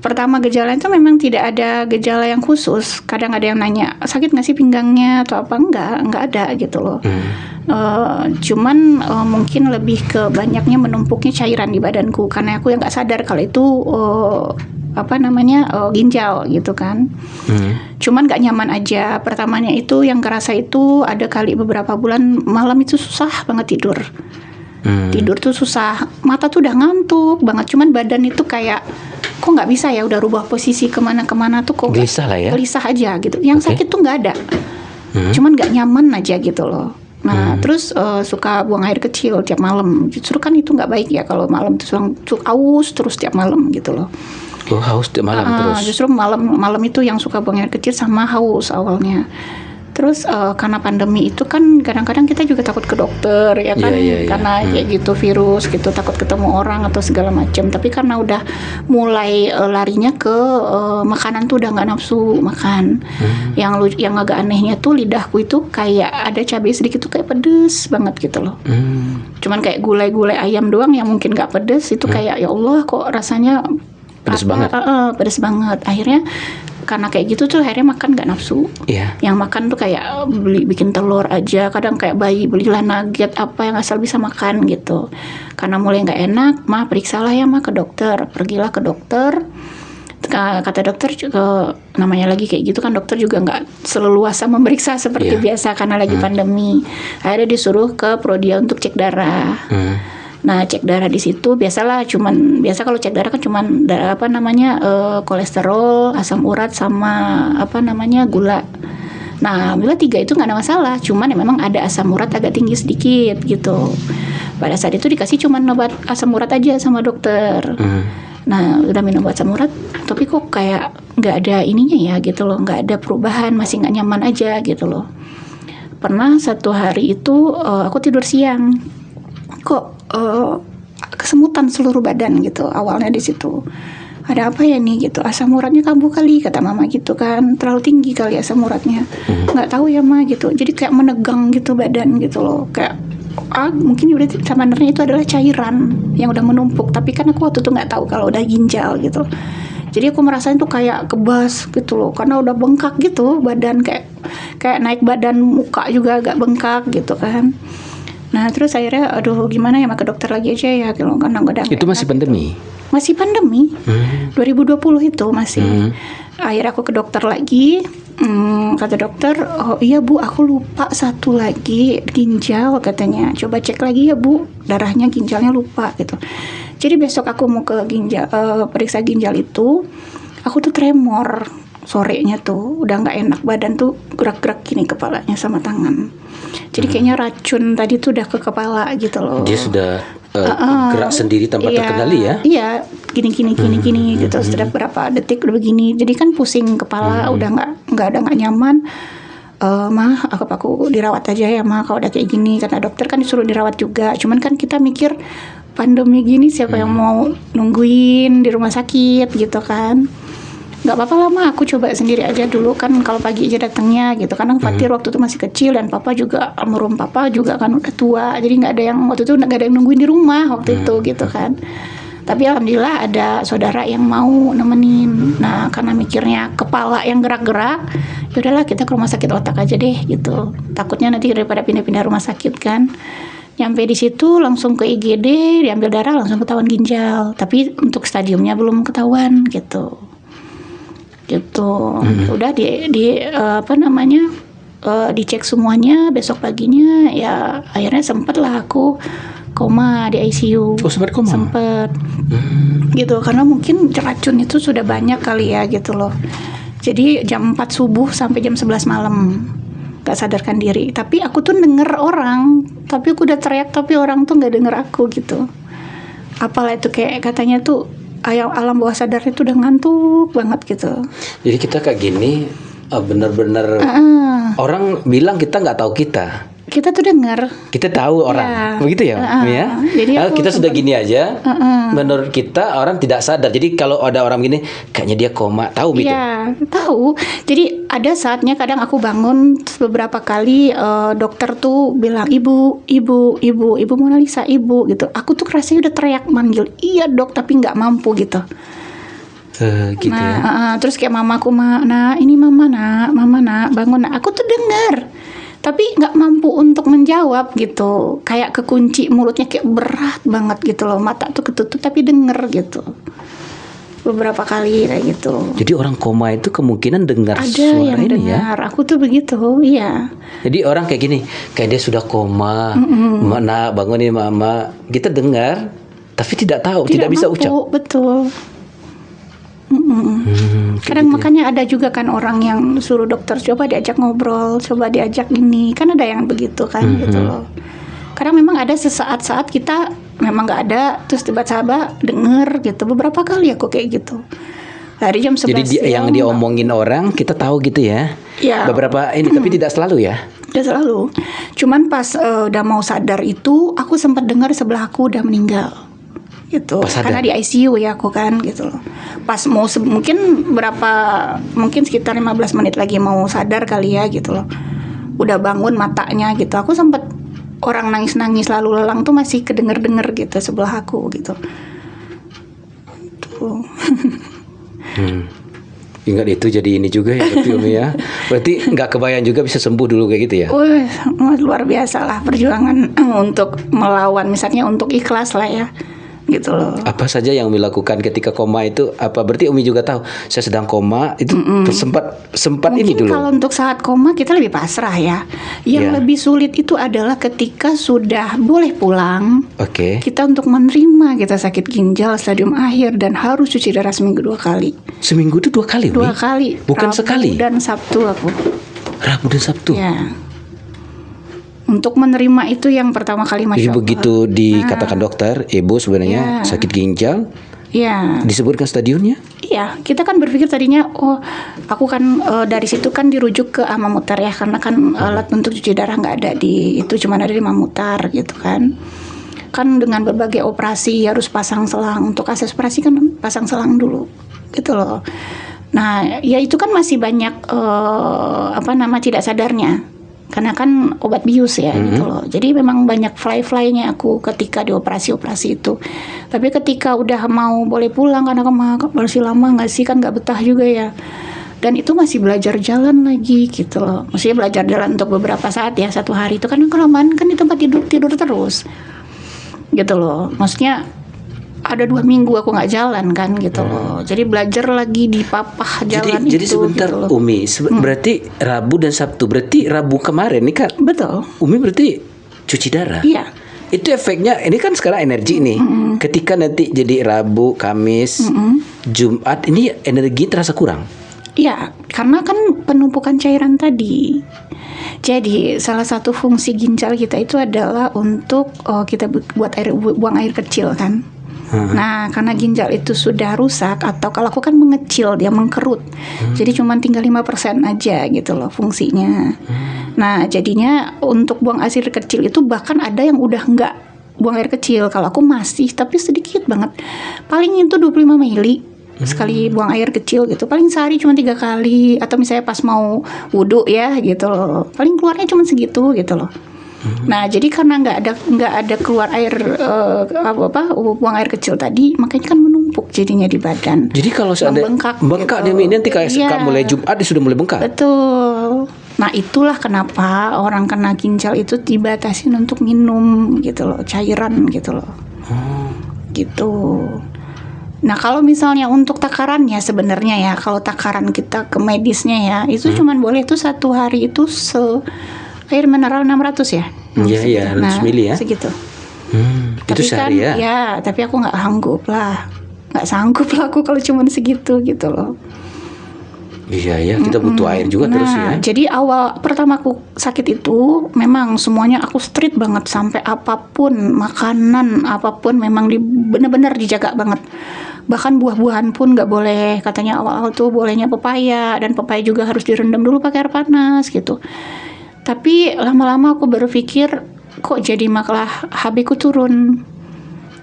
Pertama gejala itu memang tidak ada gejala yang khusus. Kadang ada yang nanya sakit nggak sih pinggangnya atau apa, nggak ada gitu loh. Cuman mungkin lebih ke banyaknya menumpuknya cairan di badanku karena aku yang nggak sadar kalau itu ginjal gitu kan. Cuman nggak nyaman aja. Pertamanya itu yang kerasa itu ada kali beberapa bulan malam itu susah banget tidur. Tidur tuh susah, mata tuh udah ngantuk banget, cuman badan itu kayak kok nggak bisa ya, udah rubah posisi kemana-kemana tuh kok gelisah lah ya, gelisah aja gitu. Yang sakit tuh nggak ada, cuman nggak nyaman aja gitu loh. Nah terus suka buang air kecil tiap malam, justru kan itu nggak baik ya kalau malam tuh aus terus tiap malam gitu loh. Haus tiap malam terus. Justru malam itu yang suka buang air kecil sama haus awalnya. Terus karena pandemi itu kan kadang-kadang kita juga takut ke dokter ya kan, karena kayak gitu virus gitu, takut ketemu orang atau segala macam. Tapi karena udah mulai larinya ke makanan tuh udah nggak nafsu makan. Yang agak anehnya tuh lidahku itu kayak ada cabai sedikit tuh kayak pedes banget gitu loh. Cuman kayak gulai-gulai ayam doang yang mungkin nggak pedes itu kayak ya Allah kok rasanya pedes banget. Pedes banget. Akhirnya karena kayak gitu tuh akhirnya makan gak nafsu. Yang makan tuh kayak bikin telur aja. Kadang kayak bayi belilah nugget apa yang asal bisa makan gitu. Karena mulai gak enak, periksalah ya ke dokter. Pergilah ke dokter. Kata dokter juga, namanya lagi kayak gitu kan, dokter juga gak seleluasa memeriksa seperti biasa karena lagi pandemi. Akhirnya disuruh ke Prodia untuk cek darah. Nah cek darah di situ biasa kalau cek darah kan cuman kolesterol, asam urat sama gula. Nah bila 3 itu nggak ada masalah, cuman ya memang ada asam urat agak tinggi sedikit gitu. Pada saat itu dikasih cuman obat asam urat aja sama dokter. Nah udah minum obat asam urat, tapi kok kayak nggak ada ininya ya gitu loh, nggak ada perubahan, masih nggak nyaman aja gitu loh. Pernah satu hari itu aku tidur siang, kok kesemutan seluruh badan gitu. Awalnya di situ ada apa ya nih gitu, asam uratnya kambuh kali kata mama gitu kan, terlalu tinggi kali asam uratnya. Nggak tahu ya ma gitu, jadi kayak menegang gitu badan gitu loh, kayak mungkin berarti sebenarnya itu adalah cairan yang udah menumpuk, tapi kan aku waktu itu nggak tahu kalau udah ginjal gitu. Jadi aku merasain tuh kayak kebas gitu loh, karena udah bengkak gitu badan, kayak naik badan, muka juga agak bengkak gitu kan. Nah terus akhirnya aduh gimana ya, ke dokter lagi aja ya gitu, karena udah itu masih pandemi. Masih pandemi 2020 itu masih. Akhirnya aku ke dokter lagi. Kata dokter, oh iya bu aku lupa satu lagi ginjal katanya, coba cek lagi ya bu darahnya, ginjalnya lupa gitu. Jadi besok aku mau ke periksa ginjal itu, aku tuh tremor sorenya tuh, udah nggak enak badan tuh, gerak-gerak gini kepalanya sama tangan. Jadi kayaknya racun tadi tuh udah ke kepala gitu loh. Dia sudah gerak sendiri tanpa terkendali ya? Iya, gini gitu. Sudah berapa detik udah begini. Jadi kan pusing kepala, udah nggak nyaman. Mah aku dirawat aja ya mah kalau udah kayak gini, karena dokter kan disuruh dirawat juga. Cuman kan kita mikir pandemi gini siapa yang mau nungguin di rumah sakit gitu kan. Nggak apa-apa lah mah, aku coba sendiri aja dulu kan, kalau pagi aja datangnya gitu. Karena Fatir waktu itu masih kecil dan papa juga, almarhum papa juga kan udah tua, jadi nggak ada yang waktu itu nggak ada yang nungguin di rumah waktu itu gitu kan. Tapi alhamdulillah ada saudara yang mau nemenin. Nah karena mikirnya kepala yang gerak-gerak, ya udahlah kita ke rumah sakit otak aja deh gitu. Takutnya nanti daripada pindah-pindah rumah sakit kan. Nyampe di situ langsung ke IGD, diambil darah langsung ketahuan ginjal. Tapi untuk stadiumnya belum ketahuan gitu. Udah dicek semuanya, besok paginya ya akhirnya sempet lah aku koma di ICU. Sempat koma? Sempet. Gitu, karena mungkin racun itu sudah banyak kali ya gitu loh. Jadi jam 4 subuh sampai jam 11 malam gak sadarkan diri. Tapi aku tuh denger orang, tapi aku udah teriak tapi orang tuh gak denger aku gitu. Apalah itu kayak katanya tuh alam bawah sadar itu udah ngantuk banget gitu. Jadi kita kayak gini bener-bener orang bilang kita nggak tahu kita tuh dengar, kita tahu orang, begitu ya, ya. Jadi kita sudah gini aja, menurut kita orang tidak sadar. Jadi kalau ada orang gini, kayaknya dia koma, tahu gitu. Iya, tahu. Jadi ada saatnya kadang aku bangun beberapa kali, dokter tuh bilang ibu Mona Lisa, ibu gitu. Aku tuh rasanya udah teriak manggil, iya dok, tapi nggak mampu gitu. Gitu nah, terus kayak mamaku, ini mama nak, bangun nak. Aku tuh dengar. Tapi nggak mampu untuk menjawab gitu, kayak kekunci mulutnya, kayak berat banget gitu loh, mata tuh ketutup tapi denger gitu, beberapa kali kayak gitu. Jadi orang koma itu kemungkinan dengar ada suara yang ini dengar, ya? aku tuh begitu, iya. Jadi orang kayak gini, kayak dia sudah koma, mana bangunin mama, kita dengar, tapi tidak tahu, tidak bisa mampu, ucap. Betul. Kadang gitu makanya ada juga kan orang yang suruh dokter coba diajak ngobrol, coba diajak ini, kan ada yang begitu kan gitu loh. Karena memang ada sesaat-saat kita memang nggak ada, terus tiba-tiba denger gitu. Beberapa kali aku kayak gitu. Dari jam 11 Jadi yang diomongin orang kita tahu gitu ya. Ya. Beberapa ini tapi tidak selalu ya. Tidak selalu. Cuman pas udah mau sadar itu, aku sempat dengar sebelah aku udah meninggal. Gitu. Karena di ICU ya aku kan gitu loh. Pas mau mungkin sekitar 15 menit lagi mau sadar kali ya gitu loh. Udah bangun matanya gitu. Aku sempat orang nangis-nangis lalu lalang tuh masih kedenger-denger gitu sebelah aku gitu. Tuh. Ingat itu jadi ini juga ya berarti Umi ya. Berarti nggak kebayang juga bisa sembuh dulu kayak gitu ya. Luar biasa lah perjuangan untuk melawan, misalnya untuk ikhlas lah ya. Gitu loh. Apa saja yang Umi lakukan ketika koma itu? Apa berarti Umi juga tahu saya sedang koma itu sempat mungkin ini dulu. Kalau untuk saat koma kita lebih pasrah ya. Yang lebih sulit itu adalah ketika sudah boleh pulang. Kita untuk menerima kita sakit ginjal stadium akhir dan harus cuci darah seminggu 2 kali. Seminggu itu 2 kali? 2 kali. Bukan Rabu sekali. Dan Sabtu aku. Rabu dan Sabtu. Ya. Untuk menerima itu yang pertama kali masya Allah. Begitu dikatakan dokter, ibu sebenarnya sakit ginjal. Iya. Disebutkan stadiumnya? Iya, kita kan berpikir tadinya, aku kan dari situ kan dirujuk ke Amamutar ya, karena kan alat untuk cuci darah nggak ada di itu, cuma ada di Amamutar gitu kan. Kan dengan berbagai operasi harus pasang selang, untuk akses operasi kan pasang selang dulu, gitu loh. Nah, ya itu kan masih banyak tidak sadarnya. Karena kan obat bius ya gitu loh. Jadi memang banyak fly-fly-nya aku ketika di operasi-operasi itu. Tapi ketika udah mau boleh pulang, karena masih lama nggak sih, kan nggak betah juga ya. Dan itu masih belajar jalan lagi gitu loh. Maksudnya belajar jalan untuk beberapa saat ya, 1 hari itu kan kelamaan kan di tempat tidur terus. Gitu loh. Maksudnya ada 2 minggu aku nggak jalan kan gitu loh. Jadi belajar lagi di papah jalan jadi sebentar gitu loh. Umi, berarti Rabu dan Sabtu, berarti Rabu kemarin nih kan? Betul. Umi berarti cuci darah. Iya. Itu efeknya, ini kan sekarang energi nih. Ketika nanti jadi Rabu, Kamis, Jumat, ini energi terasa kurang. Iya, karena kan penumpukan cairan tadi. Jadi salah satu fungsi ginjal kita itu adalah untuk kita buang air kecil kan. Nah, karena ginjal itu sudah rusak atau kalau aku kan mengecil, dia mengkerut. Jadi cuma tinggal 5% aja gitu loh fungsinya. Nah, jadinya untuk buang air kecil itu bahkan ada yang udah nggak buang air kecil. Kalau aku masih, tapi sedikit banget. Paling itu 25 mili sekali buang air kecil gitu. Paling sehari cuma 3 kali, atau misalnya pas mau wudhu ya gitu loh. Paling keluarnya cuma segitu gitu loh. Nah, jadi karena nggak ada keluar air buang air kecil tadi, makanya kan menumpuk jadinya di badan. Jadi kalau seandainya bengkak gitu. dia nanti kayak mulai Jumat dia sudah mulai bengkak. Betul. Nah, itulah kenapa orang kena ginjal itu dibatasin untuk minum gitu loh, cairan gitu loh. Gitu. Nah, kalau misalnya untuk takarannya sebenarnya ya, kalau takaran kita ke medisnya ya, itu cuman boleh tuh 1 hari itu air mineral 600 ya. Iya, 100 mili ya. Segitu. Itu sehari kan, ya, tapi aku nggak sanggup lah aku kalau cuma segitu gitu loh. Iya, kita butuh air juga terus ya. Jadi awal pertama aku sakit itu memang semuanya aku strict banget, sampai apapun makanan apapun memang benar-benar dijaga banget. Bahkan buah-buahan pun nggak boleh, katanya awal-awal tuh bolehnya pepaya, dan pepaya juga harus direndam dulu pakai air panas gitu. Tapi lama-lama aku berpikir kok jadi malah HB ku turun.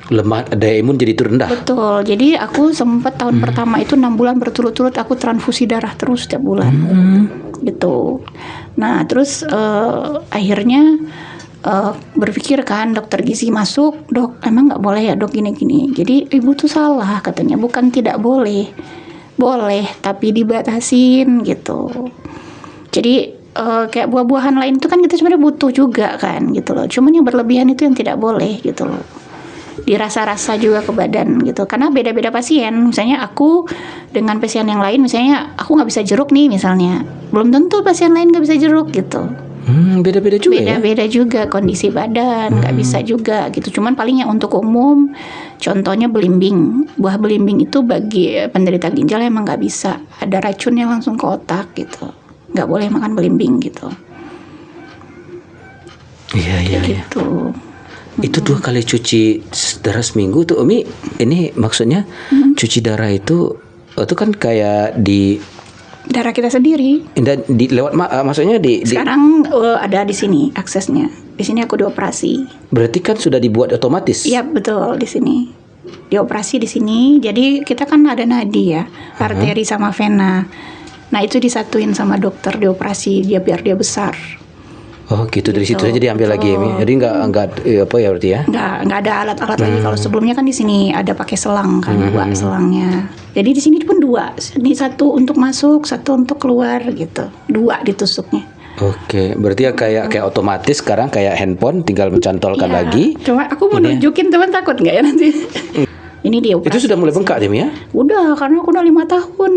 Lemah, daya imun jadi rendah. Betul. Jadi aku sempat tahun pertama itu 6 bulan berturut-turut aku transfusi darah terus setiap bulan. Gitu. Nah, terus akhirnya berpikir kan, dokter gizi masuk, dok emang nggak boleh ya dok gini-gini. Jadi ibu tuh salah katanya, bukan tidak boleh, tapi dibatasin gitu. Jadi kayak buah-buahan lain itu kan kita sebenarnya butuh juga kan gitu loh. Cuman yang berlebihan itu yang tidak boleh gitu loh. Dirasa-rasa juga ke badan gitu. Karena beda-beda pasien. Misalnya aku dengan pasien yang lain, misalnya aku nggak bisa jeruk nih misalnya, belum tentu pasien lain nggak bisa jeruk gitu. Beda-beda juga Beda-beda juga kondisi badan, nggak bisa juga gitu. Cuman paling yang untuk umum, contohnya belimbing. Buah belimbing itu bagi penderita ginjal emang nggak bisa. Ada racunnya langsung ke otak gitu. Nggak boleh makan belimbing gitu. Iya. Gitu. Itu 2 kali cuci darah seminggu tuh Umi. Ini maksudnya cuci darah itu kan kayak di darah kita sendiri. Lewat maksudnya Sekarang ada di sini aksesnya. Di sini aku dioperasi. Berarti kan sudah dibuat otomatis. Iya betul, di sini. Dioperasi di sini. Jadi kita kan ada nadi ya, arteri sama vena. Nah itu disatuin sama dokter, dioperasi dia biar dia besar. Oh gitu, dari situ aja diambil lagi ya. Jadi nggak apa ya berarti ya? Nggak ada alat-alat lagi. Kalau sebelumnya kan di sini ada pakai selang kan, 2 selangnya. Jadi di sini pun 2. Ini 1 untuk masuk, 1 untuk keluar gitu. 2 ditusuknya. Oke, berarti ya kayak otomatis sekarang kayak handphone tinggal mencantolkan lagi. Cuma aku mau nunjukin, teman takut nggak ya nanti? Ini dia operasi. Itu sudah mulai bengkak dia ya? Udah, karena aku udah 5 tahun.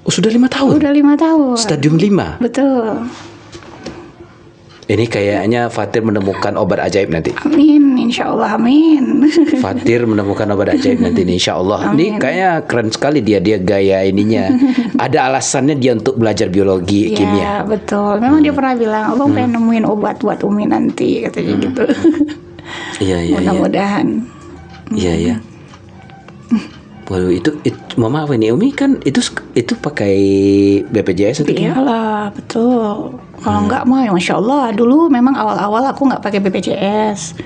Oh sudah 5 tahun? Udah 5 tahun. Stadium 5? Betul. Ini kayaknya Fatir menemukan obat ajaib nanti. Amin, insya Allah, amin. Fatir menemukan obat ajaib nanti nih, insya Allah. Ini kayaknya keren sekali dia gaya ininya. Ada alasannya dia untuk belajar biologi, kimia. Iya, betul. Memang dia pernah bilang, abang pengen nemuin obat buat Umi nanti, katanya gitu. Iya. Mudah-mudahan. Iya. Waduh, itu Mama apa ini Umi kan itu pakai BPJS atau gimana? Iyalah, betul. Kalau enggak mah, ya Masya Allah. Dulu memang awal-awal aku nggak pakai BPJS.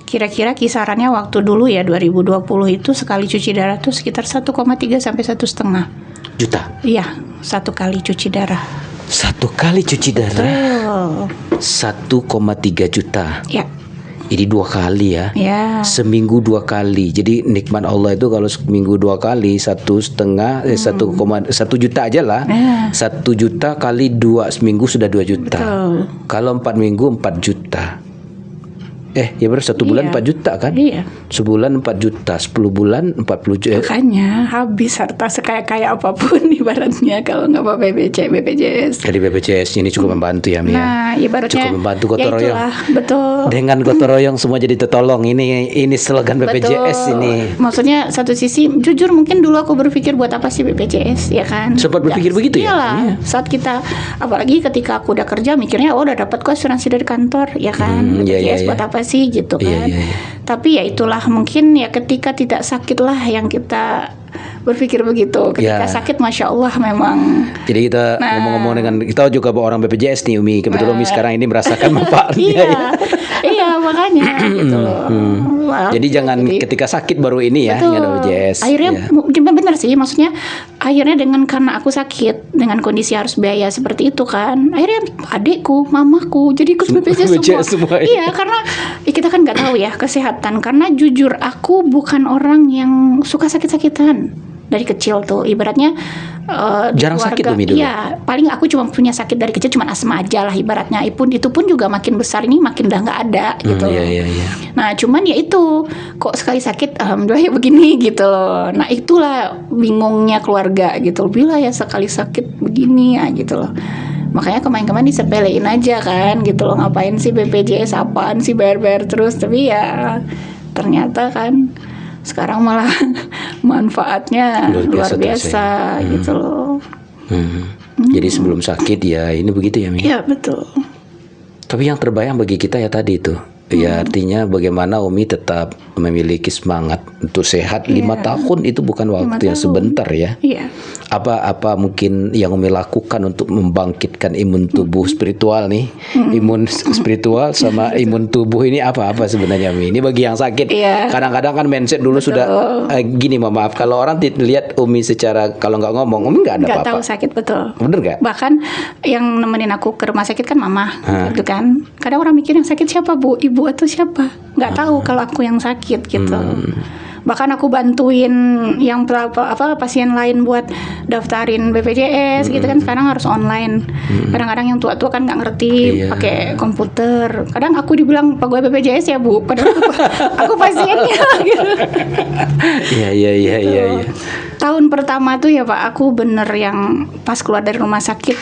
Kira-kira kisarannya waktu dulu ya 2020 itu sekali cuci darah tuh sekitar 1,3 sampai 1,5 juta. Iya, 1 kali cuci darah. 1 kali cuci darah. 1,3 juta. Ya. Ini 2 kali ya. Ya. Seminggu 2 kali. Jadi nikmat Allah itu kalau seminggu 2 kali 1,5 1 juta aja lah. 1 juta kali 2 seminggu sudah 2 juta. Betul. Kalau 4 minggu 4 juta. Ya baru 1 bulan 4 juta kan? Iya. Sebulan 4 juta, 10 bulan 40 juta. Makanya habis harta sekaya-kaya apapun ibaratnya kalau nggak pakai BPJS. Jadi BPJS ini cukup membantu ya Mia. Nah, ibaratnya cukup membantu gotong royong. Itulah, betul. Dengan gotong royong semua jadi tertolong. Ini slogan BPJS betul. ini. Maksudnya satu sisi jujur mungkin dulu aku berpikir buat apa sih BPJS ya kan? Sempat berpikir begitu ya? Iyalah, saat kita apalagi ketika aku udah kerja mikirnya udah dapat kok asuransi dari kantor ya kan? BPJS buat apa sih gitu kan. Tapi ya itulah, mungkin ya ketika tidak sakit lah yang kita berpikir begitu. Ketika sakit, masya Allah memang. Jadi kita ngomong-ngomong dengan kita juga orang BPJS nih Umi. Kebetulan Umi sekarang ini merasakan manfaatnya. Iya makanya gitu loh. Jadi jangan ketika sakit baru ini ya dengan BPJS. Akhirnya benar sih, maksudnya akhirnya karena aku sakit dengan kondisi harus biaya seperti itu kan. Akhirnya adikku, mamaku jadi ikut BPJS semua. Iya karena kita kan nggak tahu ya kesehatan. Karena jujur aku bukan orang yang suka sakit-sakitan. Dari kecil tuh ibaratnya jarang keluarga, sakit Umi dulu. Iya, paling aku cuma punya sakit dari kecil cuma asma aja lah ibaratnya. Itu pun juga makin besar ini makin udah nggak ada gitu. Iya. Nah, cuman ya itu kok sekali sakit alhamdulillah ya begini gitu loh. Nah, itulah bingungnya keluarga gitu. Bila ya sekali sakit begini ya gitu loh. Makanya kemarin-kemarin disepelein aja kan gitu loh. Ngapain sih BPJS, apaan sih bayar-bayar terus. Tapi ya ternyata kan sekarang malah manfaatnya luar biasa gitu loh. Jadi sebelum sakit ya ini begitu ya Mi? Iya betul. Tapi yang terbayang bagi kita ya tadi itu. Ya artinya bagaimana Umi tetap memiliki semangat untuk sehat. 5 tahun itu bukan waktu yang sebentar ya. Iya. Apa mungkin yang Umi lakukan untuk membangkitkan imun tubuh spiritual nih? Imun spiritual sama imun tubuh ini apa sebenarnya Umi? Ini bagi yang sakit. Kadang-kadang kan mindset dulu sudah gini, maaf kalau orang lihat Umi secara kalau nggak ngomong Umi nggak ada apa-apa. Nggak tahu sakit, betul. Bener nggak? Bahkan yang nemenin aku ke rumah sakit kan mama, gitu kan. Kadang orang mikir yang sakit siapa bu? Ibu atau siapa? Nggak tahu kalau aku yang sakit gitu. Bahkan aku bantuin yang pasien lain buat daftarin BPJS gitu kan, sekarang harus online. Kadang-kadang yang tua-tua kan nggak ngerti pakai komputer. Kadang aku dibilang pegawai BPJS ya bu, padahal aku pasiennya gitu. Iya. Tahun pertama tuh ya Pak, aku bener yang pas keluar dari rumah sakit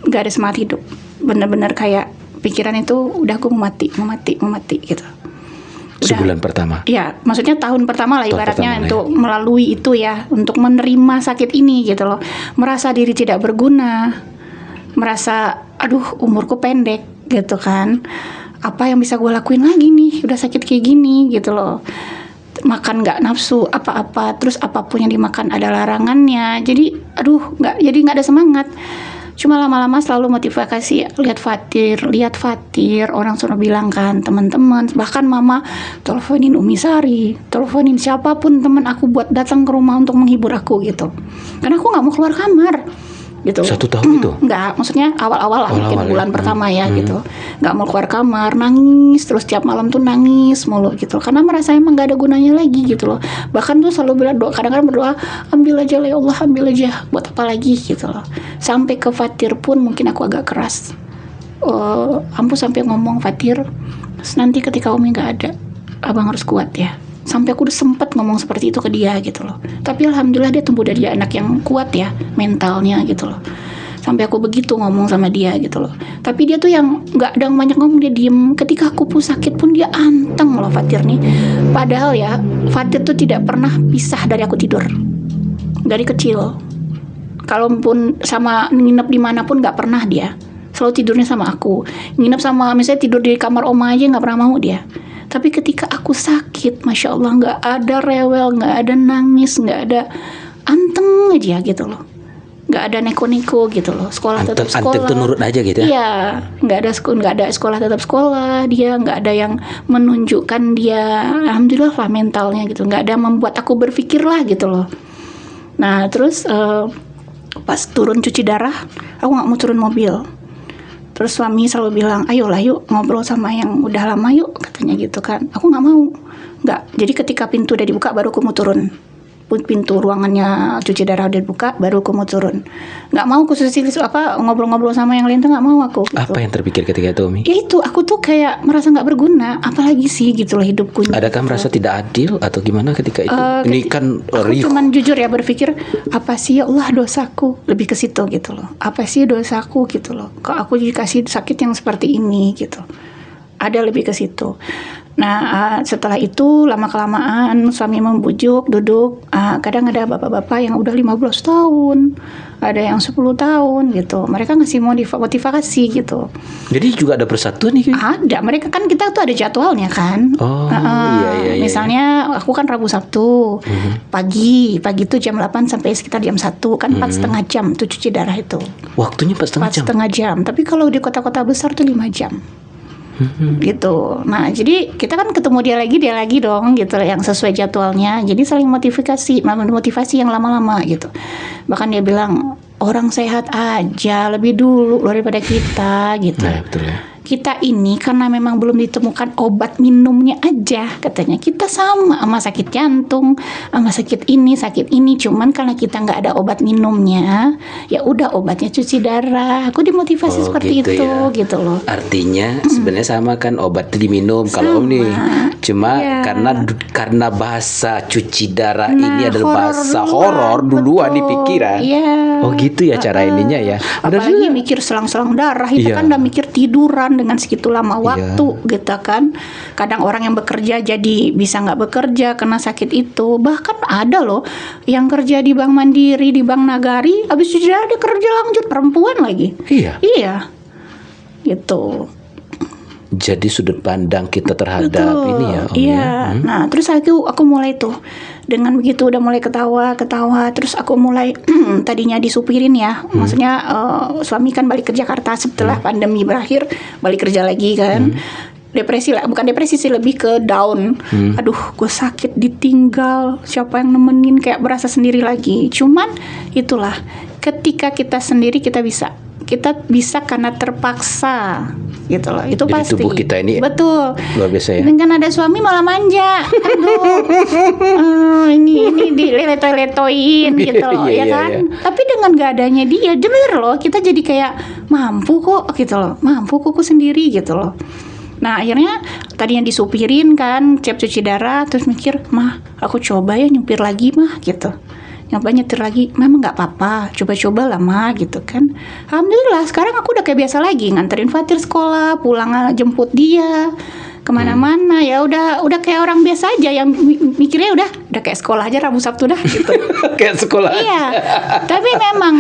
nggak ada semangat hidup. Bener-bener kayak pikiran itu udah aku mau mati gitu. Sebulan pertama. Iya, maksudnya tahun pertama lah ibaratnya untuk melalui itu ya, untuk menerima sakit ini gitu loh. Merasa diri tidak berguna, merasa aduh umurku pendek gitu kan. Apa yang bisa gue lakuin lagi nih, udah sakit kayak gini gitu loh. Makan nggak nafsu apa-apa, terus apapun yang dimakan ada larangannya. Jadi aduh nggak ada semangat. Cuma lama-lama selalu motivasi, lihat Fatir, orang sudah bilang kan, teman-teman, bahkan mama teleponin Umi Sari, teleponin siapapun teman aku buat datang ke rumah untuk menghibur aku gitu. Karena aku nggak mau keluar kamar gitu. 1 tahun itu? Enggak, maksudnya awal-awal lah, mungkin bulan pertama ya gitu. Nggak mau keluar kamar, nangis terus tiap malam tuh nangis mulu gitu. Karena merasa emang nggak ada gunanya lagi gitu loh. Bahkan tuh selalu bilang doa, kadang-kadang berdoa, ambil aja ya Allah, ambil aja, buat apa lagi gitu loh. Sampai ke Fatir pun mungkin aku agak keras. Ampu sampai ngomong, Fatir, nanti ketika Umi nggak ada, abang harus kuat ya. Sampai aku udah sempet ngomong seperti itu ke dia gitu loh. Tapi alhamdulillah dia tumbuh dari anak yang kuat ya mentalnya gitu loh. Sampai aku begitu ngomong sama dia gitu loh. Tapi dia tuh yang nggak ada banyak ngomong, dia diem. Ketika aku pun sakit pun dia anteng loh Fatir nih. Padahal ya Fatir tuh tidak pernah pisah dari aku tidur dari kecil. Kalaupun sama nginep dimanapun nggak pernah dia. Selalu tidurnya sama aku. Nginep sama misalnya tidur di kamar oma aja nggak pernah mau dia. Tapi ketika aku sakit, masya Allah nggak ada rewel, nggak ada nangis, nggak ada, anteng aja gitu loh, nggak ada neko-neko gitu loh. Sekolah tetap sekolah. Anteng tuh nurut aja gitu ya? Iya, nggak ada sekolah tetap sekolah. Dia nggak ada yang menunjukkan dia, alhamdulillah lah mentalnya gitu. Nggak ada membuat aku berpikir lah gitu loh. Nah terus pas turun cuci darah, aku nggak mau turun mobil. Terus suami selalu bilang, ayolah yuk ngobrol sama yang udah lama yuk, katanya gitu kan. Aku nggak mau, nggak. Jadi ketika pintu udah dibuka baru aku mau turun. Pintu ruangannya cuci darah udah dibuka baru aku mau turun. Nggak mau khusus ngobrol-ngobrol sama yang lain tuh nggak mau aku. Gitu. Apa yang terpikir ketika itu Umi? Ya itu, aku tuh kayak merasa nggak berguna. Apalagi sih gitu loh hidupku. Adakah merasa tidak adil atau gimana ketika itu? Ini kan aku cuman jujur ya berpikir, apa sih ya Allah dosaku, lebih ke situ gitu loh. Apa sih dosaku gitu loh. Kok aku dikasih sakit yang seperti ini gitu. Ada lebih ke situ. Nah, setelah itu lama-kelamaan suami membujuk, duduk. Kadang ada bapak-bapak yang udah 15 tahun, ada yang 10 tahun gitu. Mereka ngasih motivasi gitu. Jadi juga ada persatuan nih. Ada, mereka kan kita tuh ada jadwalnya kan. Oh, iya. Misalnya aku kan Rabu Sabtu pagi tuh jam 8 sampai sekitar jam 1 kan 4,5 jam tuh cuci darah itu. Waktunya 4,5 jam. Tapi kalau di kota-kota besar tuh 5 jam. Gitu. Nah, jadi kita kan ketemu dia lagi dong gitu yang sesuai jadwalnya. Jadi saling motivasi yang lama-lama gitu. Bahkan dia bilang orang sehat aja lebih dulu daripada kita gitu. Nah, betul ya. Kita ini karena memang belum ditemukan obat minumnya aja katanya. Kita sama sakit jantung, sama sakit ini. Cuman karena kita nggak ada obat minumnya, ya udah obatnya cuci darah. Aku dimotivasi seperti gitu itu ya. gitu loh. Artinya sebenarnya sama kan obat itu diminum kalau Om nih. Cuma karena bahasa cuci darah ini adalah bahasa horor duluan di pikiran. Iya. Oh gitu ya cara ininya ya. Apalagi mikir selang-selang darah itu kan udah mikir tiduran dengan segitu lama waktu gitu kan. Kadang orang yang bekerja jadi bisa nggak bekerja karena sakit itu. Bahkan ada loh yang kerja di Bank Mandiri, di Bank Nagari, habis cuci darah dia kerja lanjut, perempuan lagi. Iya. Gitu. Jadi sudut pandang kita terhadap ini ya Om iya. ya. Nah terus aku mulai tuh dengan begitu udah mulai ketawa terus aku mulai tadinya disupirin ya, maksudnya suami kan balik ke Jakarta setelah pandemi berakhir, balik kerja lagi kan. Bukan depresi sih, lebih ke down. Aduh, gue sakit, ditinggal, siapa yang nemenin, kayak berasa sendiri lagi. Cuman itulah, ketika kita sendiri kita bisa karena terpaksa gitu loh. Itu jadi pasti tubuh kita ini betul luar biasa ya. Dengan ada suami malah manja. Aduh, ini diletoy-letoin gitu loh. Iya, ya kan. iya. Tapi dengan gak adanya dia, bener loh, kita jadi kayak mampu kok gitu loh. Mampu kok sendiri gitu loh. Nah akhirnya tadinya disupirin kan, tiap cuci darah, terus mikir, mah aku coba ya nyupir lagi mah gitu. Nyetir lagi, memang nggak apa-apa, coba-coba lah mah gitu kan. Alhamdulillah sekarang aku udah kayak biasa lagi, nganterin Fatir sekolah, pulang jemput dia kemana-mana. Ya udah kayak orang biasa aja yang mikirnya udah kayak sekolah aja Rabu Sabtu dah gitu. Kayak sekolah. Iya, tapi memang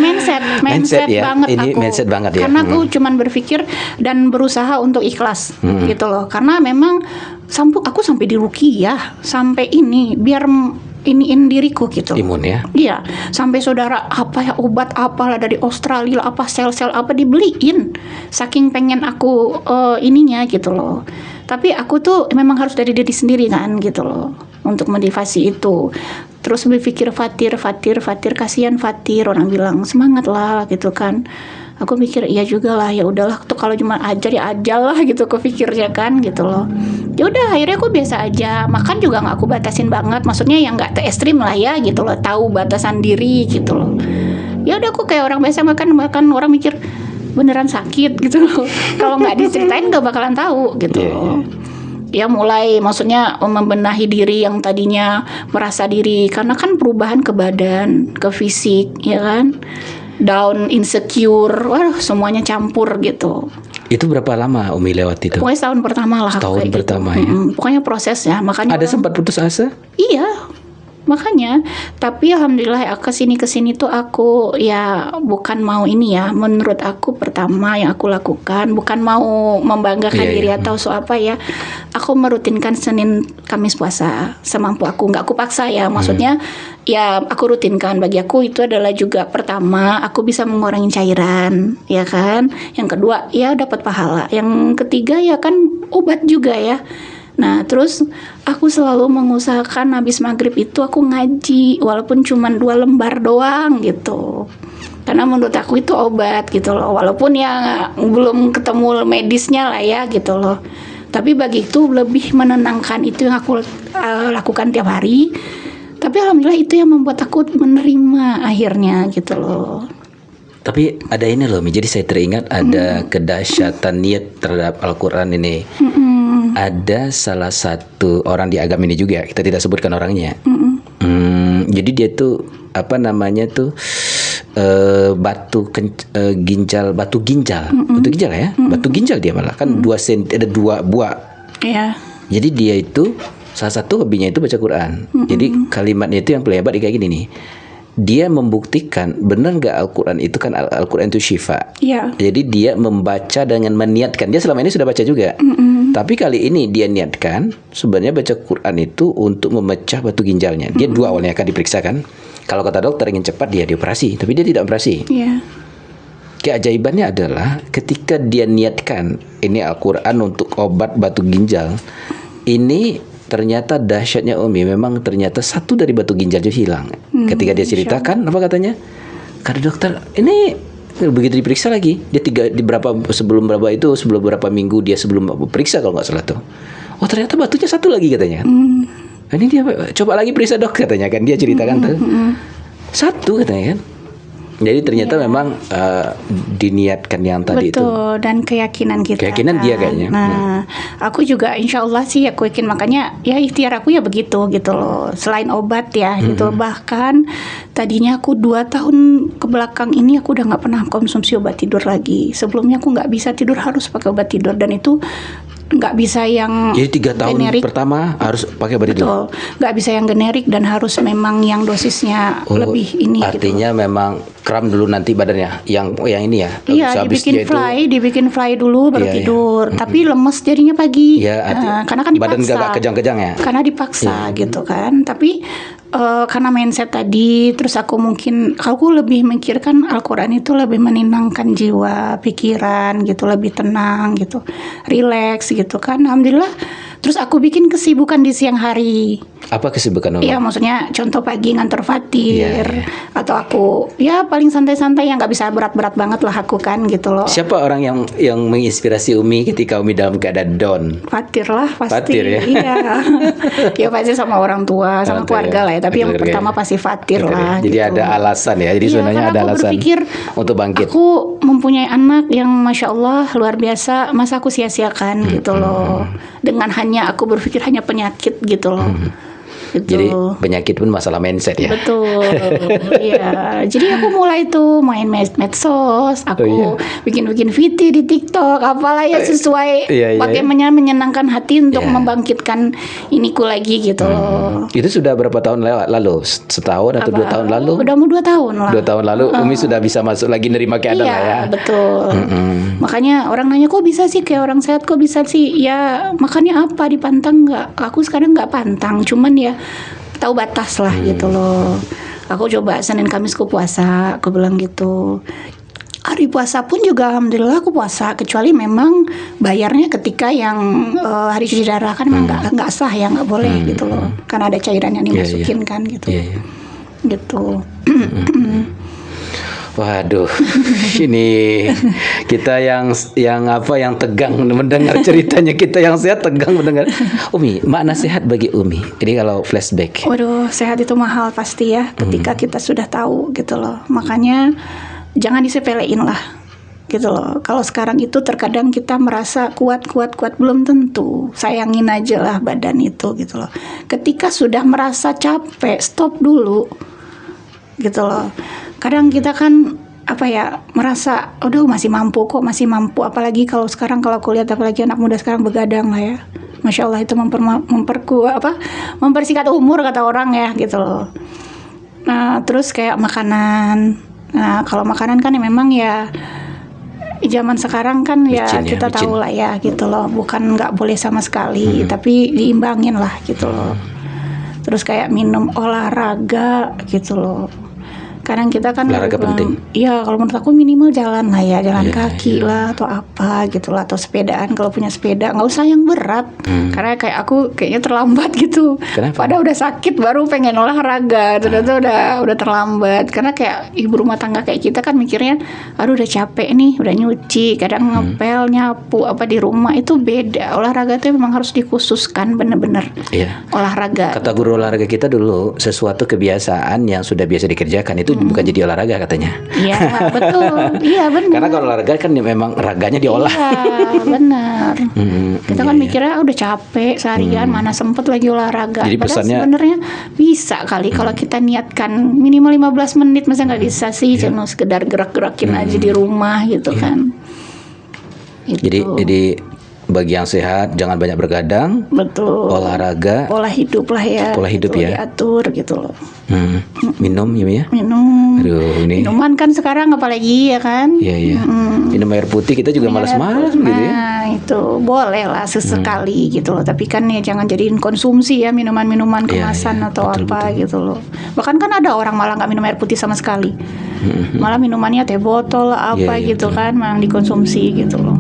mindset ya. banget ini aku. mindset banget ya. Karena aku cuman berpikir dan berusaha untuk ikhlas gitu loh. Karena memang aku sampai di Ruqyah, sampai ini biar iniin diriku gitu. Imun ya. Iya, sampai saudara apa ya obat apalah dari Australia apa sel-sel apa dibeliin. Saking pengen aku ininya gitu loh. Tapi aku tuh memang harus dari diri sendiri kan gitu loh untuk motivasi itu. Terus berpikir Fatir kasihan Fatir, orang bilang semangat lah gitu kan. Aku mikir iya juga lah, ya udahlah tuh kalau cuma ajar ya aja lah gitu aku pikirnya kan gitu loh. Ya udah akhirnya aku biasa aja, makan juga nggak aku batasin banget, maksudnya yang nggak ekstrim lah ya gitu loh, tahu batasan diri gitu loh. Ya udah aku kayak orang biasa makan orang mikir beneran sakit gitu loh. Kalau nggak diceritain nggak bakalan tahu gitu loh. Ya mulai maksudnya membenahi diri yang tadinya merasa diri, karena kan perubahan ke badan, ke fisik ya kan, down, insecure, semuanya campur gitu. Itu berapa lama Umi lewat itu? Pokoknya setahun pertama lah. Setahun pertama gitu. Ya. Pokoknya proses ya, makanya ada sempat putus asa? Iya. Makanya, tapi alhamdulillah kesini tuh aku ya bukan mau ini ya, menurut aku pertama yang aku lakukan bukan mau membanggakan diri atau apa ya, aku merutinkan Senin Kamis puasa semampu aku, nggak aku paksa ya, maksudnya ya aku rutinkan. Bagi aku itu adalah juga pertama aku bisa mengurangi cairan ya kan, yang kedua ya dapat pahala, yang ketiga ya kan obat juga ya. Nah terus aku selalu mengusahakan habis maghrib itu aku ngaji, walaupun cuma 2 lembar doang gitu, karena menurut aku itu obat gitu loh, walaupun ya belum ketemu medisnya lah ya gitu loh. Tapi bagi itu lebih menenangkan, itu yang aku lakukan tiap hari. Tapi alhamdulillah itu yang membuat aku menerima akhirnya gitu loh. Tapi ada ini loh, jadi saya teringat ada kedahsyatan niat terhadap Al-Quran ini. Ada salah satu orang di agama ini juga, kita tidak sebutkan orangnya. Jadi dia tuh apa namanya tuh batu ginjal ya, batu ginjal dia malah kan 2 senti, ada 2 buah. Iya. Jadi dia itu salah satu hobinya itu baca Quran. Jadi kalimatnya itu yang paling hebat kayak gini nih. Dia membuktikan benar nggak Al-Quran itu kan Al-Quran itu syifa. Iya. Jadi dia membaca dengan meniatkan. Dia selama ini sudah baca juga. Tapi kali ini dia niatkan sebenarnya baca Quran itu untuk memecah batu ginjalnya. Dia dua awalnya akan diperiksa kan. Kalau kata dokter ingin cepat dia dioperasi, tapi dia tidak operasi. Iya. Keajaibannya adalah ketika dia niatkan ini Al-Quran untuk obat batu ginjal, ini ternyata dahsyatnya Umi, memang ternyata satu dari batu ginjal itu hilang. Ketika dia ceritakan, apa katanya? Kata dokter, ini begitu diperiksa lagi, dia sebelum berapa minggu dia sebelum periksa kalau nggak salah tuh. Oh ternyata batunya satu lagi katanya. Ini dia coba lagi periksa dok katanya kan, dia ceritakan tuh. Satu katanya kan. Jadi ternyata memang diniatkan yang tadi itu. Betul, dan keyakinan kita. Keyakinan dia kayaknya. Nah, aku juga insya Allah sih aku yakin, makanya ya ikhtiar aku ya begitu gitu loh. Selain obat ya gitu. Bahkan tadinya aku 2 tahun ke belakang ini aku udah nggak pernah konsumsi obat tidur lagi. Sebelumnya aku nggak bisa tidur, harus pakai obat tidur, dan itu nggak bisa yang Jadi 3 tahun generik. Pertama harus pakai obat tidur. Betul, nggak bisa yang generik dan harus memang yang dosisnya lebih ini. Artinya gitu. memang kram dulu nanti badannya, yang ini ya. Iya, dibikin fly dulu baru Iya, iya. tidur. Tapi lemes jadinya pagi. Iya, Karena kan dipaksa. badan gak kejang-kejang ya. Karena dipaksa gitu kan. Tapi karena mindset tadi, terus aku lebih mikirkan Al-Quran itu lebih menenangkan jiwa, pikiran gitu, lebih tenang gitu, rileks gitu kan. Alhamdulillah. Terus aku bikin kesibukan di siang hari. Apa kesibukan Umi? Iya, maksudnya contoh pagi ngantor fatir, Iya. atau aku ya paling santai-santai yang nggak bisa berat-berat banget lah aku kan gitu loh. Siapa orang yang menginspirasi Umi ketika Umi dalam keadaan down? Fatir lah pasti. Fatir ya? Iya. Ya pasti sama orang tua, sama Orang tua keluarga ya. lah ya. Tapi yang Keluarga pertama ya. pasti Fatir Betul ya. lah. Jadi gitu. ada alasan ya. Jadi Iya, sebenarnya karena ada aku alasan berpikir, untuk bangkit. Aku mempunyai anak yang masya Allah luar biasa, masa aku sia-siakan gitu loh. Dengan hanya aku berpikir hanya penyakit gitu loh. Gitu. Jadi penyakit pun masalah mindset ya. Betul, iya. Jadi aku mulai tuh main medsos, aku bikin-bikin VT di TikTok, apalah ya sesuai bagaimana menyenangkan hati untuk membangkitkan iniku lagi gitu. Itu sudah berapa tahun lalu? Setahun atau 2 tahun lalu? Udah mau 2 tahun lah. 2 tahun lalu Umi sudah bisa masuk lagi nerima keadaan Iya, lah ya. betul. Makanya orang nanya kok bisa sih kayak orang sehat, kok bisa sih? Ya makannya apa, dipantang nggak? Aku sekarang nggak pantang, cuman ya tahu batas lah gitu loh. Aku coba Senin Kamis aku puasa, aku bilang gitu. Hari puasa pun juga alhamdulillah aku puasa, kecuali memang bayarnya ketika yang hari cuci darah kan memang nggak sah ya, nggak boleh gitu loh, karena ada cairan yang dimasukin kan gitu. Gitu. Waduh, ini kita yang tegang mendengar ceritanya, kita yang sehat tegang mendengar. Umi, makna sehat bagi Umi. Ini kalau flashback. Waduh, sehat itu mahal pasti ya, ketika kita sudah tahu gitu loh. Makanya jangan disepelein lah gitu loh. Kalau sekarang itu terkadang kita merasa kuat belum tentu. Sayangin aja lah badan itu gitu loh. Ketika sudah merasa capek, stop dulu gitu loh. Kadang kita kan merasa udah masih mampu, apalagi kalau sekarang, kalau aku lihat apalagi anak muda sekarang begadang lah ya, masya Allah, itu mempersingkat umur kata orang ya gitu loh. Nah terus kayak makanan, kalau makanan kan ya memang ya zaman sekarang kan ya kita tahu lah ya gitu loh, bukan nggak boleh sama sekali, tapi diimbangin lah gitu loh. Terus kayak minum, olahraga gitu loh. Kadang kita kan olahraga penting. Iya, kalau menurut aku minimal jalan lah ya, jalan kaki lah atau apa gitu lah, atau sepedaan kalau punya sepeda, nggak usah yang berat. Karena kayak aku kayaknya terlambat gitu. Kenapa? Padahal udah sakit baru pengen olahraga, ternyata udah terlambat. Karena kayak ibu rumah tangga kayak kita kan mikirnya, aduh udah capek nih, udah nyuci, kadang ngepel, nyapu apa di rumah, itu beda. Olahraga itu memang harus dikhususkan bener-bener. Iya. Olahraga. Kata guru olahraga kita dulu, sesuatu kebiasaan yang sudah biasa dikerjakan itu bukan jadi olahraga katanya. Iya, betul. Iya, benar. Karena kalau olahraga kan memang raganya diolah. Iya, benar. Kita kan mikirnya udah capek seharian, mana sempet lagi olahraga. Jadi Padahal pesannya sebenarnya bisa kali kalau kita niatkan minimal 15 menit, masa nggak bisa sih, cuma sekedar gerak-gerakin aja di rumah gitu kan. Itu. Jadi bagi yang sehat jangan banyak bergadang, betul. olahraga, Pola hidup lah ya. Pola hidup gitu, ya. Diatur gitu loh. minum ya. Minum. Aduh, ini. Minuman kan sekarang apalagi ya kan. Iya. Minum air putih kita juga malas-malas gitu ya. Nah itu boleh lah sesekali gitu loh. Tapi kan ya jangan jadiin konsumsi ya minuman-minuman Iya, kemasan iya. atau Betul, apa gitu loh. Bahkan kan ada orang malah nggak minum air putih sama sekali. Malah minumannya teh botol lah apa Iya, gitu kan, malah dikonsumsi gitu loh.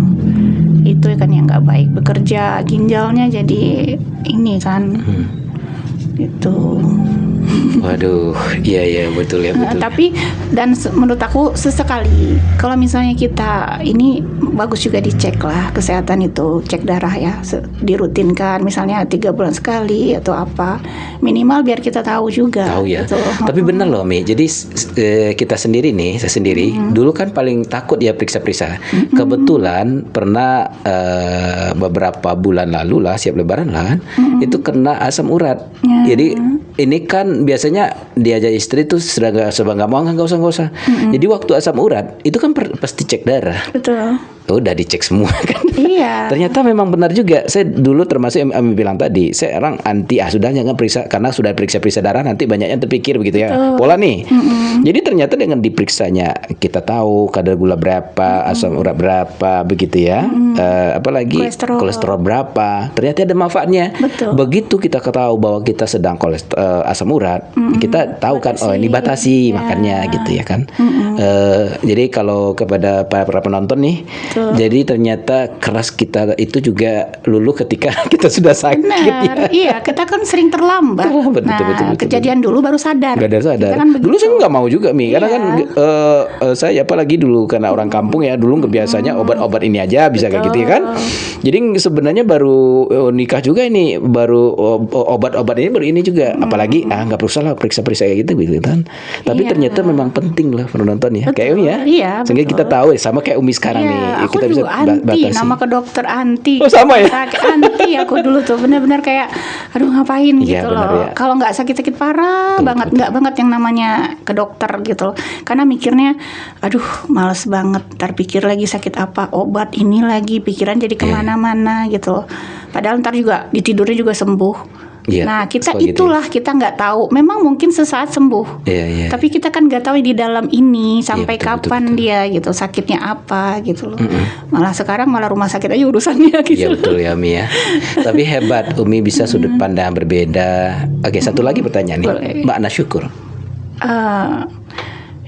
Itu kan yang nggak baik. Bekerja ginjalnya jadi ini kan. Gitu. Waduh, iya betul ya betul. Tapi menurut aku sesekali kalau misalnya kita ini bagus juga dicek lah kesehatan itu, cek darah ya, dirutinkan misalnya 3 bulan sekali atau apa, minimal biar kita tahu juga. Tahu ya. Gitu. Tapi benar loh Mi. Jadi kita sendiri nih, saya sendiri dulu kan paling takut ya periksa-periksa. Kebetulan pernah beberapa bulan lalu lah, siap lebaran lah, itu kena asam urat. Jadi ini kan biasanya diajak istri tuh nggak mau nggak usah. Jadi waktu asam urat itu kan pasti cek darah. Betul. Udah dicek semua kan. Iya. Ternyata memang benar juga. Saya dulu termasuk yang Ami bilang tadi, saya orang anti sudah jangan periksa karena sudah periksa darah nanti banyaknya terpikir begitu ya. Pola nih. Jadi ternyata dengan diperiksanya kita tahu kadar gula berapa, asam urat berapa begitu ya. Apalagi kolesterol berapa. Ternyata ada manfaatnya. Betul. Begitu kita ketahui bahwa kita sedang asam urat, kita tahu kan ini batasi makannya gitu ya kan. Jadi kalau kepada para penonton nih, jadi ternyata keras kita itu juga lulu ketika kita sudah sakit. Benar, ya. iya kita kan sering terlambat. Betul. Kejadian dulu baru sadar. Sadar. Kita kan Dulu saya nggak mau juga Mi, karena Iya. kan saya apalagi dulu karena orang kampung ya, dulu kebiasaannya obat-obat ini aja bisa kayak gitu ya kan. Jadi sebenarnya baru nikah juga ini, baru obat-obat ini baru ini juga. Apalagi nggak perlu salah periksa-periksa kayak gitu kan. Tapi Iya. ternyata memang penting lah penonton ya, Betul. kayak Umi ya. Iya, Sehingga betul. kita tahu ya, sama kayak Umi sekarang nih. Aku Kita bisa juga anti, batasi. nama ke dokter anti. Oh, sama ya? Sakit anti aku dulu tuh, benar-benar kayak, aduh ngapain Iya, gitu benar loh. ya. Kalau nggak sakit-sakit parah banget, nggak banget yang namanya ke dokter gitu loh. Karena mikirnya, aduh males banget. Ntar pikir lagi sakit apa, obat ini lagi, pikiran jadi kemana-mana gitu loh. Padahal ntar juga di tidurnya juga sembuh. Iya, Nah kita suka gitu itulah kita nggak tahu. Memang mungkin sesaat sembuh. Iya. Tapi kita kan nggak tahu di dalam ini sampai betul, kapan betul. dia gitu, sakitnya apa gitu loh. Malah sekarang malah rumah sakit aja urusannya gitu. Iya betul ya Umi ya. Tapi hebat Umi bisa sudut pandang berbeda. Oke, satu lagi pertanyaan nih. Boleh. Mbak Ana syukur.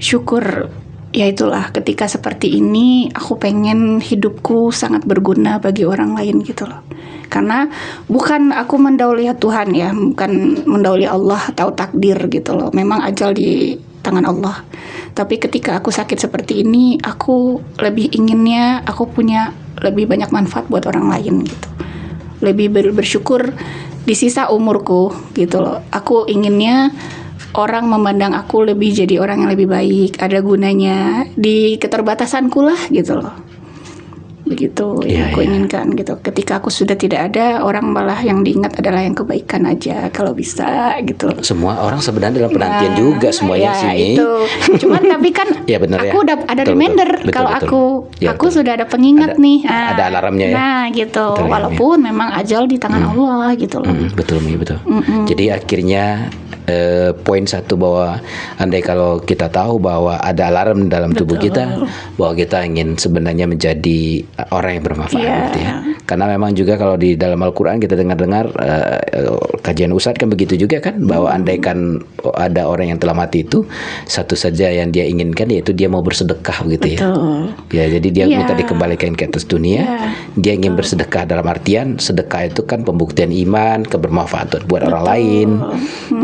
Syukur ya itulah ketika seperti ini aku pengen hidupku sangat berguna bagi orang lain gitu loh. Karena bukan aku mendahului Tuhan ya, bukan mendahului Allah atau takdir gitu loh. Memang ajal di tangan Allah. Tapi ketika aku sakit seperti ini, aku lebih inginnya aku punya lebih banyak manfaat buat orang lain gitu. Lebih bersyukur di sisa umurku gitu loh. Aku inginnya orang memandang aku lebih jadi orang yang lebih baik, ada gunanya di keterbatasanku lah gitu loh. Begitu yang aku inginkan gitu. Ketika aku sudah tidak ada, orang malah yang diingat adalah yang kebaikan aja kalau bisa gitu. Semua orang sebenarnya dalam penantian juga semuanya ya, sini. Itu. Cuman tapi kan Ya, benar ya. aku udah ada Betul, reminder betul. kalau Betul. Ya, aku betul. sudah ada pengingat Ada- nih. ada alarmnya ya. Nah gitu. Betul ya, Walaupun memang ajal di tangan Allah gitu loh. Betul Mi, betul. Jadi akhirnya poin satu bahwa andai kalau kita tahu bahwa ada alarm dalam tubuh Betul. kita bahwa kita ingin sebenarnya menjadi orang yang bermanfaat Iya. gitu ya. Karena memang juga kalau di dalam Al-Qur'an kita dengar-dengar kajian Ustadz kan begitu juga kan bahwa andaikan ada orang yang telah mati itu satu saja yang dia inginkan yaitu dia mau bersedekah gitu ya. Betul. Ya, jadi dia Iya. minta dikembalikan ke atas dunia. Iya. Dia ingin bersedekah dalam artian sedekah itu kan pembuktian iman, kebermanfaatan buat orang lain.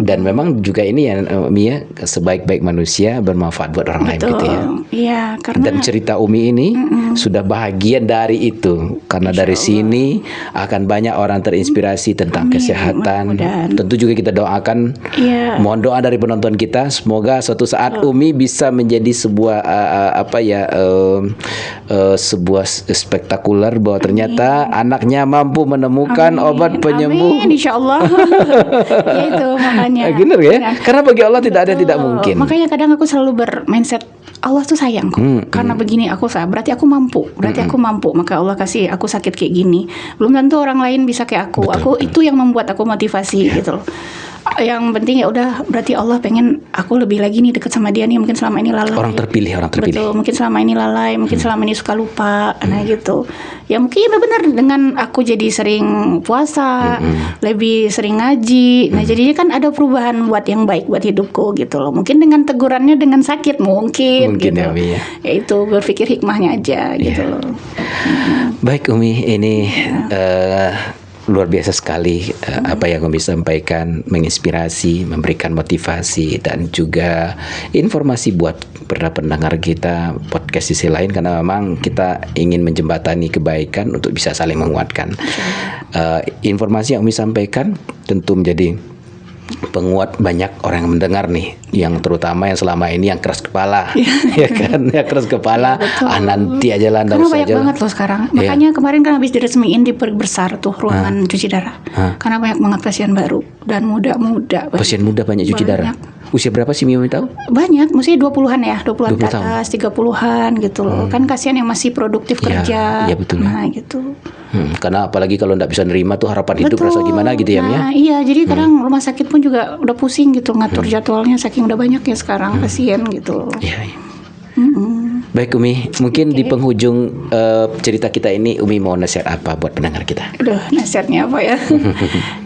Dan memang juga ini ya Mia, sebaik-baik manusia bermanfaat buat orang lain gitu ya. Iya, karena Dan cerita Umi ini sudah bahagian dari itu. Karena dari sini akan banyak orang terinspirasi tentang kesehatan. mudah-mudahan. Tentu juga kita doakan. Iya. Mohon doa dari penonton kita, semoga suatu saat Umi bisa menjadi sebuah sebuah spektakuler bahwa ternyata anaknya mampu menemukan obat penyembuh. Amin, insya Allah. Ya itu makanya. Benar ya? Karena bagi Allah tidak ada yang tidak mungkin. Makanya kadang aku selalu bermindset Allah tuh sayang kok. Karena begini aku berarti aku mampu. Maka Allah kasih aku sakit kayak gini. Belum tentu orang lain bisa kayak aku. Itu yang membuat aku motivasi gitu loh. Yang penting ya udah, berarti Allah pengen aku lebih lagi nih dekat sama dia nih. Mungkin selama ini lalai. Orang terpilih. Betul, mungkin selama ini lalai, mungkin selama ini suka lupa. Nah gitu. Ya mungkin benar dengan aku jadi sering puasa, lebih sering ngaji. Nah jadinya kan ada perubahan buat yang baik buat hidupku gitu loh. Mungkin dengan tegurannya dengan sakit mungkin gitu. Ya, Umi, ya. Itu berpikir hikmahnya aja gitu loh. Baik Umi, ini luar biasa sekali apa yang Umi sampaikan, menginspirasi, memberikan motivasi dan juga informasi buat para pendengar kita podcast Sisi Lain, karena memang kita ingin menjembatani kebaikan untuk bisa saling menguatkan. Informasi yang Umi sampaikan tentu menjadi penguat banyak orang yang mendengar nih, yang terutama yang selama ini yang keras kepala, ya kan, yang keras kepala, nanti aja lah, karena banyak banget loh sekarang. Makanya kemarin kan habis diresmiin di besar tuh ruangan cuci darah, karena banyak banget pasien baru dan muda-muda. Pasien muda banyak cuci darah. Usia berapa sih Mimi tahu? Banyak, mesti 20-an ya, 20-an ke atas, 30-an gitu loh. Kan kasihan yang masih produktif kerja. Iya betul. Nah gitu. Karena apalagi kalau nggak bisa nerima tuh harapan hidup rasa gimana gitu ya Mia. Nah iya, jadi kadang rumah sakit pun juga udah pusing gitu ngatur jadwalnya, saking udah banyak ya sekarang pasien gitu. Iya. Baik Umi, mungkin di penghujung cerita kita ini Umi mau nasihat apa buat pendengar kita? Aduh, nasihatnya apa ya?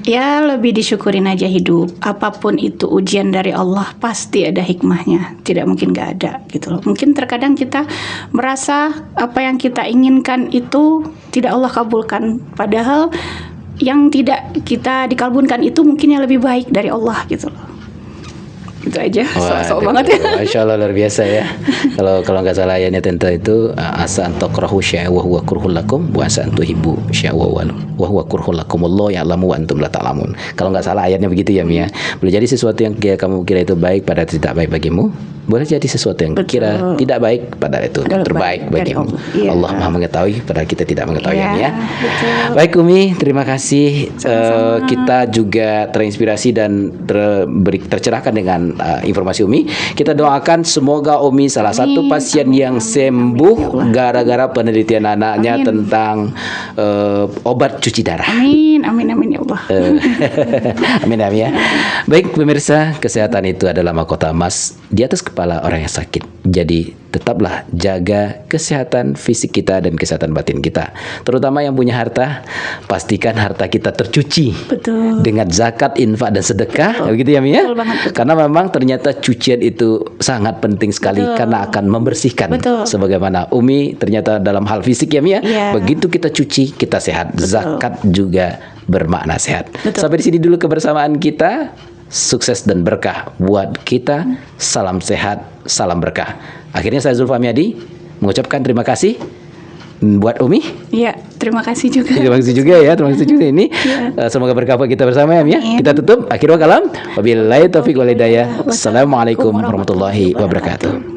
Ya lebih disyukurin aja hidup. Apapun itu ujian dari Allah pasti ada hikmahnya. Tidak mungkin gak ada gitu loh. Mungkin terkadang kita merasa apa yang kita inginkan itu tidak Allah kabulkan. Padahal yang tidak kita dikabulkan itu mungkin yang lebih baik dari Allah gitu loh. Itu aja, sok banget ya. Masya Allah luar biasa ya. Kalau nggak salah ayatnya tentang itu asa antakrahu syai'a wa huwa kurhul lakum wa asa antuhibbu syai'a wa huwa kurhul lakum wallahu ya'lamu wa antum la ta'lamun. Kalau nggak salah ayatnya begitu ya Mia. Boleh jadi sesuatu yang kamu kira itu baik pada tidak baik bagimu. Boleh jadi sesuatu yang kira tidak baik pada itu terbaik bagimu. Allah Maha mengetahui padahal kita tidak mengetahui ya. Baik Umi, terima kasih. Kita juga terinspirasi dan tercerahkan dengan informasi Umi. Kita doakan semoga Umi salah satu pasien yang sembuh gara-gara penelitian anaknya tentang obat cuci darah. Amin ya Allah. Amin ya. Baik pemirsa, kesehatan itu adalah mahkota emas di atas kepala orang yang sakit. Jadi tetaplah jaga kesehatan fisik kita dan kesehatan batin kita. Terutama yang punya harta, pastikan harta kita tercuci. Betul. Dengan zakat, infak dan sedekah. Begitu ya Mia? Karena memang ternyata cucian itu sangat penting sekali karena akan membersihkan. Sebagaimana Umi ternyata dalam hal fisik ya Mia. Begitu kita cuci, kita sehat. Zakat juga bermakna sehat. Sampai di sini dulu kebersamaan kita. Sukses dan berkah buat kita. Salam sehat, salam berkah. Akhirnya saya Zulfa Miadi mengucapkan terima kasih buat Umi. Iya, terima kasih juga. Terima kasih juga ya, terima kasih juga ini. Semoga berkah kita bersama ya. Kita tutup. Akhirul kalam. Wabillahi taufiq wal hidayah. Assalamualaikum warahmatullahi wabarakatuh.